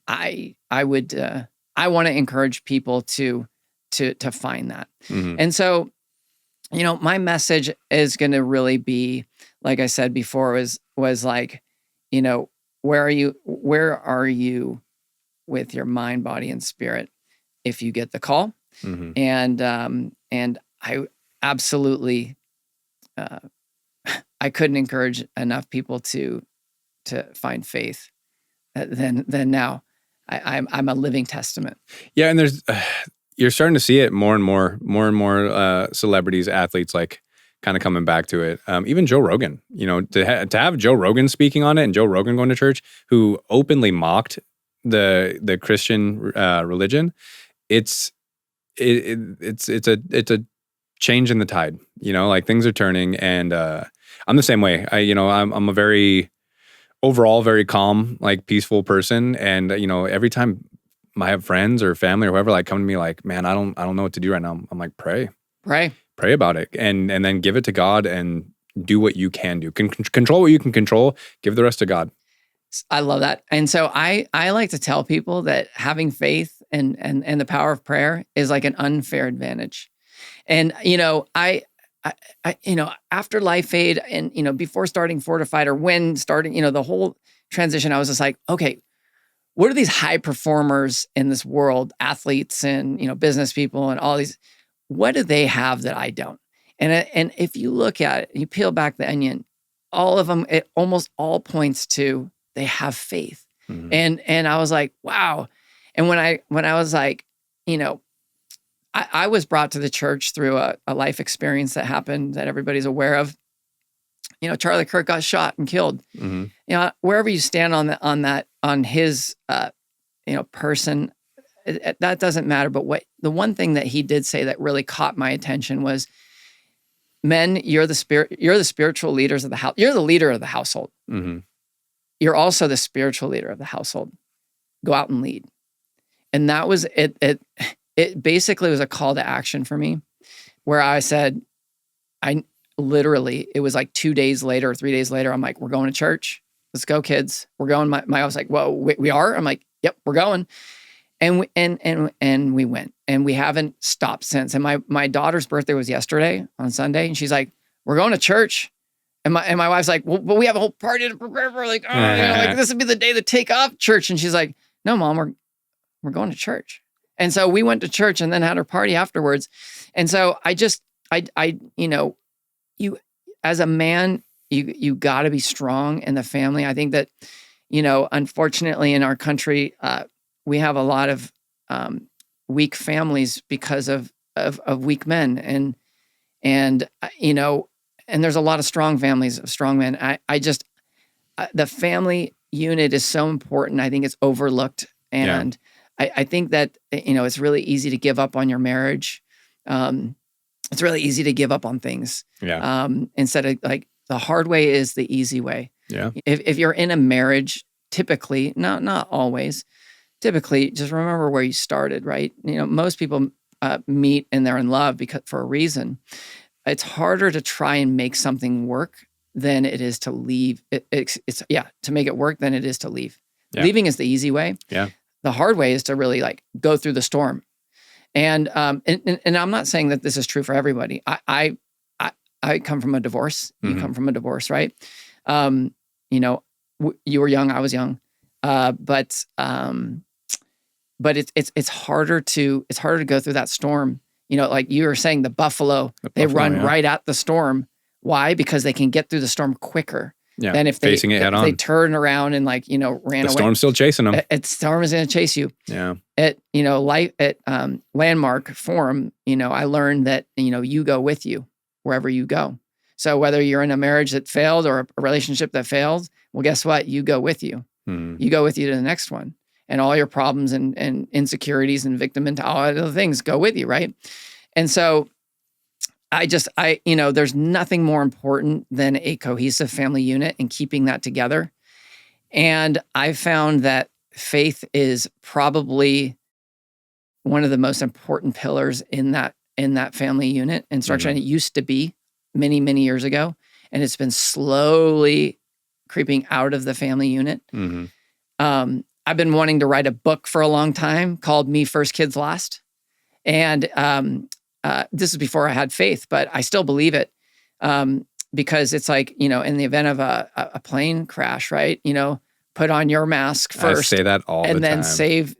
I want to encourage people to find that. And so, my message is going to really be, like I said before, was like, where are you with your mind, body, and spirit if you get the call? And I absolutely, I couldn't encourage enough people to find faith. Then now, I'm a living testament. Yeah, and there's you're starting to see it more and more celebrities, athletes, like kind of coming back to it. Even Joe Rogan, to have Joe Rogan speaking on it, and Joe Rogan going to church, who openly mocked the Christian religion. It's a change in the tide. Like things are turning, and I'm the same way. I'm a very overall very calm, like peaceful person, and every time I have friends or family or whoever like come to me like, man, I don't know what to do right now. I'm like, pray about it, and then give it to God and do what you can do. Control what you can control. Give the rest to God. I love that. And so I like to tell people that having faith and the power of prayer is like an unfair advantage. And I after FITAID and before starting Fortified, or when starting the whole transition, I was just like, okay, what are these high performers in this world, athletes and business people and all these, what do they have that I don't? And if you look at it, you peel back the onion, all of them, it almost all points to they have faith. And I was like, wow. And when I was like, I was brought to the church through a life experience that happened that everybody's aware of. Charlie Kirk got shot and killed. Wherever you stand on his person, that doesn't matter. But the one thing that he did say that really caught my attention was, men, you're the spiritual leaders of the house. You're the leader of the household. You're also the spiritual leader of the household. Go out and lead. And that was it. It basically was a call to action for me, where I said, it was like 2 days later or 3 days later, I'm like, we're going to church. Let's go, kids. We're going. I was like, whoa, we are? I'm like, yep, we're going. And we went, and we haven't stopped since. And my daughter's birthday was yesterday on Sunday, and she's like, we're going to church. And my wife's like, well, but we have a whole party to prepare for. Like, like this would be the day to take off church. And she's like, no, Mom, we're going to church. And so we went to church and then had our party afterwards. And so you as a man, you got to be strong in the family. I think that, unfortunately in our country, we have a lot of weak families because of weak men, and there's a lot of strong families of strong men. The family unit is so important. I think it's overlooked, and I think that it's really easy to give up on your marriage. It's really easy to give up on things. Instead of, like, the hard way is the easy way. If you're in a marriage, typically, not always, typically, just remember where you started, right? Most people meet and they're in love for a reason. It's harder to try and make something work than it is to leave. To make it work than it is to leave. Leaving is the easy way. The hard way is to really like go through the storm. And I'm not saying that this is true for everybody. I come from a divorce. You come from a divorce, right? You were young, I was young. But it's harder to go through that storm. Like you were saying, the buffalo, they run right at the storm. Why? Because they can get through the storm quicker than if they turn around and ran away. The storm's still chasing them. Storm is going to chase you. Yeah. At Landmark Forum, I learned that you go with you wherever you go. So whether you're in a marriage that failed or a relationship that failed, well, guess what? You go with you. You go with you to the next one. And all your problems and insecurities and victim mentality, other things go with you, right? And so there's nothing more important than a cohesive family unit and keeping that together. And I found that faith is probably one of the most important pillars in that family unit and structure. And it used to be many, many years ago. And it's been slowly creeping out of the family unit. I've been wanting to write a book for a long time called Me First, Kids Last. And this is before I had faith, but I still believe it because it's like, in the event of a plane crash, right? Put on your mask first. I say that all the time. And then save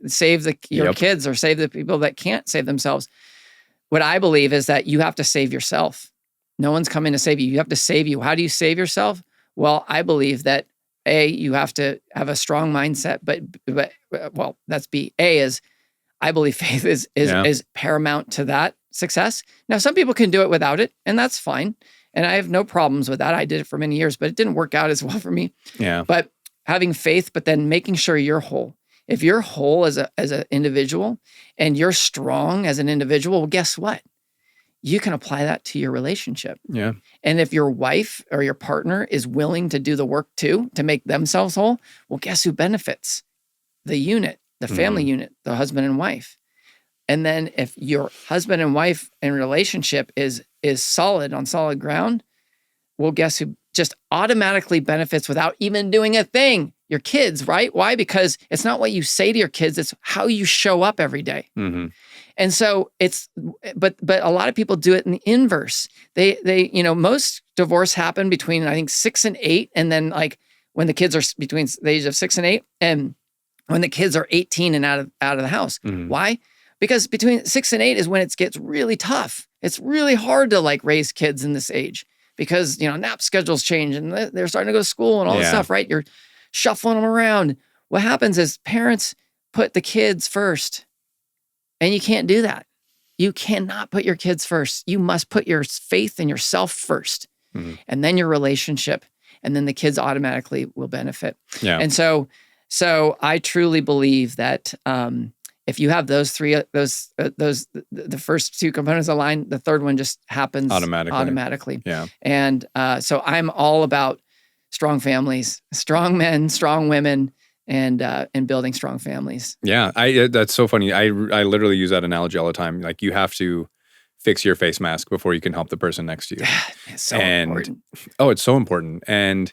your kids or save the people that can't save themselves. What I believe is that you have to save yourself. No one's coming to save you. You have to save you. How do you save yourself? Well, I believe that you have to have a strong mindset, but that's B. A is, I believe faith is paramount to that success. Now, some people can do it without it, and that's fine. And I have no problems with that. I did it for many years, but it didn't work out as well for me. Yeah. But having faith, but then making sure you're whole. If you're whole as an individual and you're strong as an individual, well, guess what? You can apply that to your relationship. Yeah. And if your wife or your partner is willing to do the work too, to make themselves whole, well, guess who benefits? The unit, the family unit, the husband and wife. And then if your husband and wife and relationship is solid on solid ground, well, guess who just automatically benefits without even doing a thing? Your kids, right? Why? Because it's not what you say to your kids, it's how you show up every day. And so but a lot of people do it in the inverse. They most divorce happen between, I think, 6 and 8. And then like when the kids are between the age of 6 and 8 and when the kids are 18 and out of the house. Why? Because between 6 and 8 is when it gets really tough. It's really hard to like raise kids in this age because, nap schedules change and they're starting to go to school and all this stuff, right? You're shuffling them around. What happens is parents put the kids first. And you can't do that. You cannot put your kids first. You must put your faith in yourself first, and then your relationship, and then the kids automatically will benefit. Yeah. And so I truly believe that if you have those three, the first two components aligned, the third one just happens automatically. Yeah. And so I'm all about strong families, strong men, strong women, and building strong families. Yeah, that's so funny. I literally use that analogy all the time. Like you have to fix your face mask before you can help the person next to you. It's so important. Oh, it's so important. And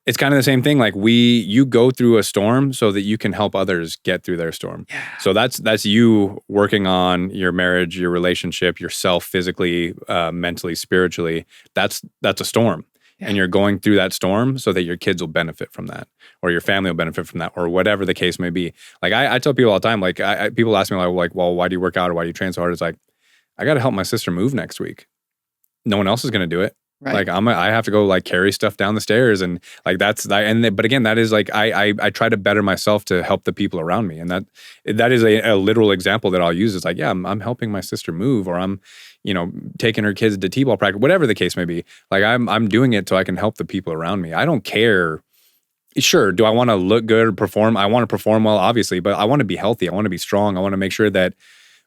it's kind of the same thing. Like you go through a storm so that you can help others get through their storm. Yeah. So that's you working on your marriage, your relationship, yourself physically, mentally, spiritually. That's a storm. Yeah. And you're going through that storm so that your kids will benefit from that, or your family will benefit from that, or whatever the case may be. Like I tell people all the time, like people ask me like, well, why do you work out or why do you train so hard? It's like, I got to help my sister move next week. No one else is going to do it. Right. Like I have to go like carry stuff down the stairs and like but again, that is like, I try to better myself to help the people around me. And that is a literal example that I'll use. It's like, yeah, I'm helping my sister move, or I'm, taking her kids to t-ball practice, whatever the case may be. Like I'm doing it so I can help the people around me. I don't care. Sure. Do I want to look good or perform? I want to perform well, obviously, but I want to be healthy. I want to be strong. I want to make sure that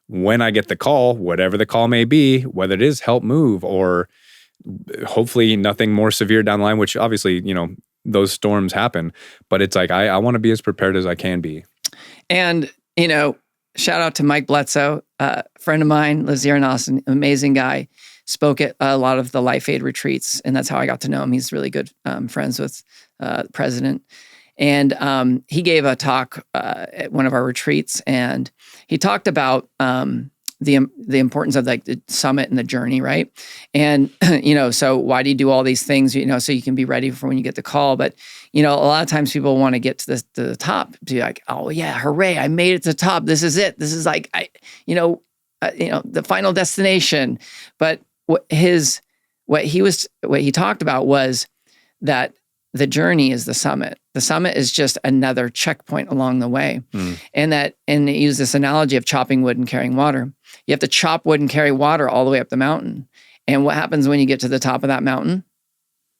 when I get the call, whatever the call may be, whether it is help move or hopefully nothing more severe down the line, which obviously, those storms happen, but it's like, I want to be as prepared as I can be. And, shout out to Mike Bledsoe, a friend of mine, lives here in Austin, amazing guy, spoke at a lot of the LifeAid retreats. And that's how I got to know him. He's really good friends with the president. And he gave a talk at one of our retreats, and he talked about the importance of like the summit and the journey, right? And so why do you do all these things? So you can be ready for when you get the call. But a lot of times people want to get to the top, to be like, oh yeah, hooray, I made it to the top. This is it. This is like the final destination. But what he talked about was that the journey is the summit. The summit is just another checkpoint along the way. And he used this analogy of chopping wood and carrying water. You have to chop wood and carry water all the way up the mountain. And what happens when you get to the top of that mountain?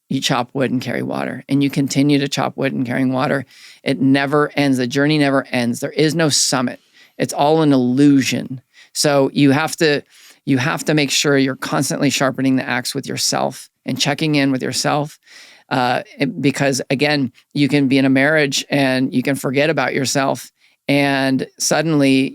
You chop wood and carry water, and you continue to chop wood and carrying water. It never ends. The journey never ends. There is no summit. It's all an illusion. So you have to make sure you're constantly sharpening the axe with yourself and checking in with yourself. Because again, you can be in a marriage and you can forget about yourself, and suddenly,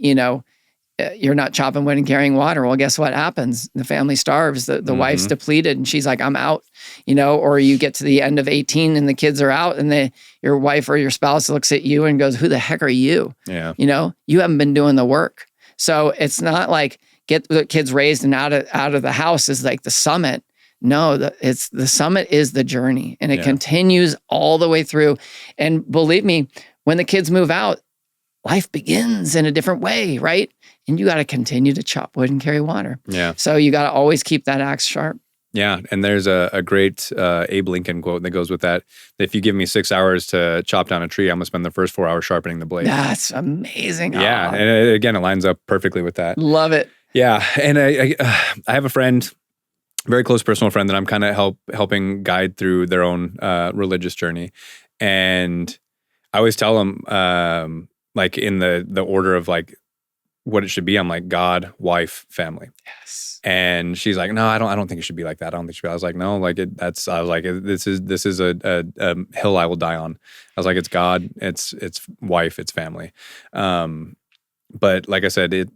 you're not chopping wood and carrying water. Well, guess what happens? The family starves. The wife's depleted, and she's like, I'm out. Or you get to the end of 18 and the kids are out, and your wife or your spouse looks at you and goes, "Who the heck are you?" Yeah. You haven't been doing the work. So it's not like get the kids raised and out of the house is like the summit. No, the summit is the journey, and it continues all the way through. And believe me, when the kids move out, life begins in a different way, right? And you got to continue to chop wood and carry water. Yeah. So you got to always keep that axe sharp. Yeah, and there's a great Abe Lincoln quote that goes with that. If you give me 6 hours to chop down a tree, I'm going to spend the first 4 hours sharpening the blade. That's amazing. Yeah, and again, it lines up perfectly with that. Love it. Yeah, and I have a friend, very close personal friend, that I'm kind of helping guide through their own religious journey. And I always tell them, like in the order of like what it should be, I'm like God, wife, family. Yes. And she's like, no, I don't think it should be like that. I don't think it should be. I was like, no, like this is a hill I will die on. I was like, it's God, it's wife, it's family. But like I said,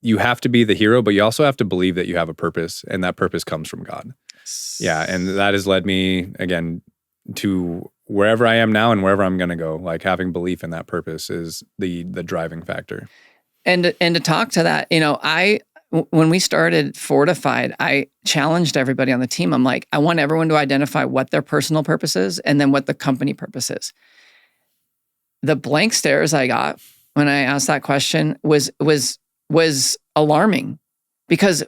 you have to be the hero, but you also have to believe that you have a purpose, and that purpose comes from God. Yes. Yeah, and that has led me again to wherever I am now and wherever I'm going to go. Like having belief in that purpose is the driving factor. And to talk to that, when we started Fortified, I challenged everybody on the team. I'm like, I want everyone to identify what their personal purpose is and then what the company purpose is. The blank stares I got when I asked that question was alarming. Because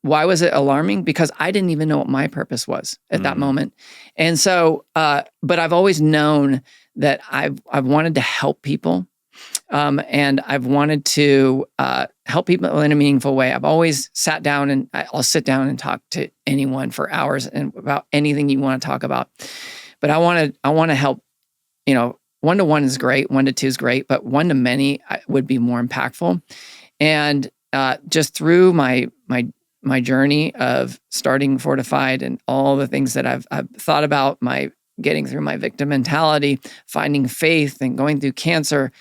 why was it alarming? Because I didn't even know what my purpose was at that moment. And so, but I've always known that I've wanted to help people. And I've wanted to help people in a meaningful way. I've always sat down, and I'll sit down and talk to anyone for hours and about anything you want to talk about. But I want to help. 1-to-1 is great, 1-to-2 is great, but 1-to-many would be more impactful. And just through my journey of starting Fortified and all the things that I've thought about, getting through my victim mentality, finding faith, and going through cancer,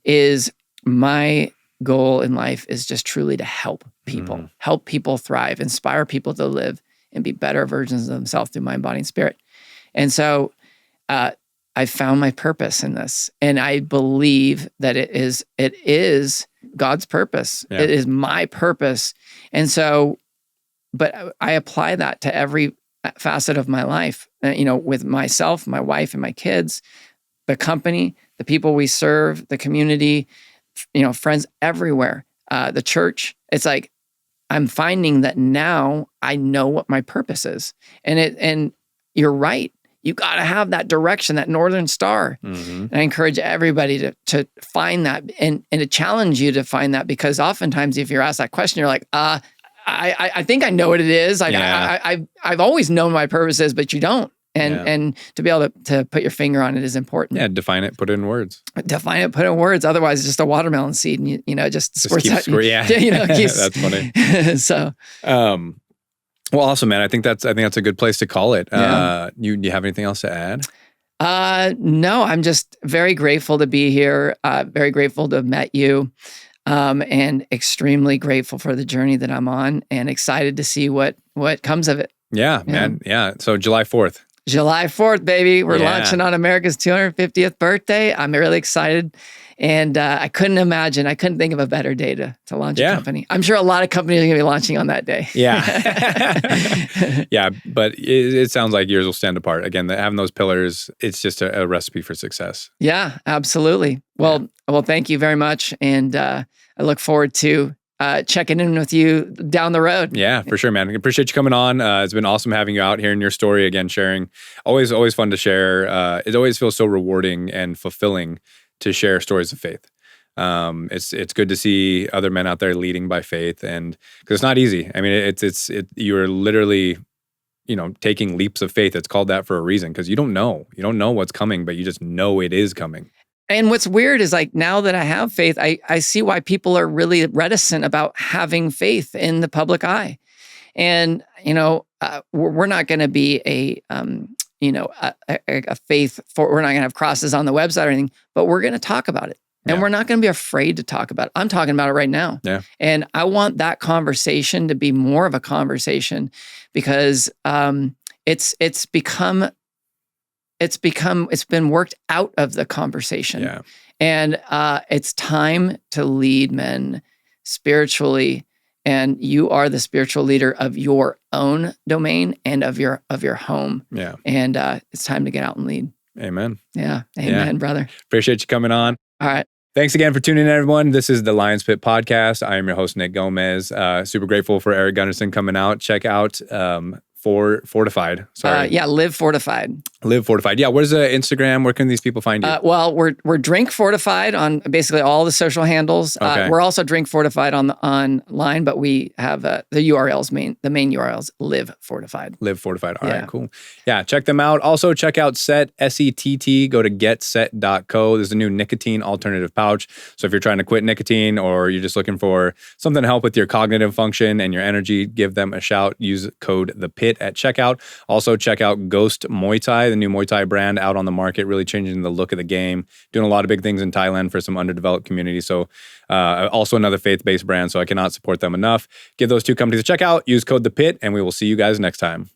is my goal in life is just truly to help people, help people thrive, inspire people to live and be better versions of themselves through mind, body, and spirit. And so I found my purpose in this, and I believe that it is God's purpose. Yeah. It is my purpose. And so, but I apply that to every facet of my life, with myself, my wife, and my kids, the company, the people we serve, the community, friends everywhere, the church. It's like, I'm finding that now I know what my purpose is. And you're right. You got to have that direction, that northern star. And I encourage everybody to find that and to challenge you to find that, because oftentimes if you're asked that question, you're like, I think I know what it is. Like I've always known my purpose is, but you don't. And to be able to put your finger on it is important. Yeah, define it, put it in words. Define it, put it in words. Otherwise, it's just a watermelon seed, and just squirts out. Yeah, keeps, that's funny. So, well, awesome, man. I think that's a good place to call it. Do you have anything else to add? No, I'm just very grateful to be here. Very grateful to have met you. And extremely grateful for the journey that I'm on, and excited to see what comes of it. Yeah, man. Yeah. So July 4th. July 4th, baby. We're launching on America's 250th birthday. I'm really excited. And I couldn't think of a better day to launch a Yeah. company. I'm sure a lot of companies are going to be launching on that day. Yeah. Yeah, but it sounds like yours will stand apart. Again, having those pillars, it's just a recipe for success. Yeah, absolutely. Well, thank you very much. And I look forward to checking in with you down the road. Yeah, for sure, man. I appreciate you coming on. It's been awesome having you out, hearing your story again, sharing. Always fun to share. It always feels so rewarding and fulfilling to share stories of faith. It's good to see other men out there leading by faith, and because it's not easy. I mean, you're literally, taking leaps of faith. It's called that for a reason, because you don't know what's coming, but you just know it is coming. And what's weird is like, now that I have faith, I see why people are really reticent about having faith in the public eye. And, we're not going to be a faith we're not going to have crosses on the website or anything, but we're going to talk about it. And we're not going to be afraid to talk about it. I'm talking about it right now. Yeah. And I want that conversation to be more of a conversation, because it's been worked out of the conversation. Yeah. And it's time to lead men spiritually. And you are the spiritual leader of your own domain and of your home. Yeah. And it's time to get out and lead. Amen. Yeah. Amen, brother. Appreciate you coming on. All right. Thanks again for tuning in, everyone. This is the Lion's Pit Podcast. I am your host, Nick Gomez. Super grateful for Erik Gundersen coming out. Check out Fortified. Sorry. Live Fortified. Live Fortified. Yeah. Where's the Instagram? Where can these people find you? Well, we're Drink Fortified on basically all the social handles. Okay. We're also Drink Fortified online, but we have the URLs. The main URLs Live Fortified. Live Fortified. All right, cool. Yeah, check them out. Also, check out Set, SETT. Go to getset.co. There's a new nicotine alternative pouch. So if you're trying to quit nicotine, or you're just looking for something to help with your cognitive function and your energy, give them a shout. Use code THEPIT at checkout. Also, check out Ghost Muay Thai, the new Muay Thai brand out on the market, really changing the look of the game, doing a lot of big things in Thailand for some underdeveloped communities. So also another faith-based brand, so I cannot support them enough. Give those two companies a check out. Use code THEPIT, and we will see you guys next time.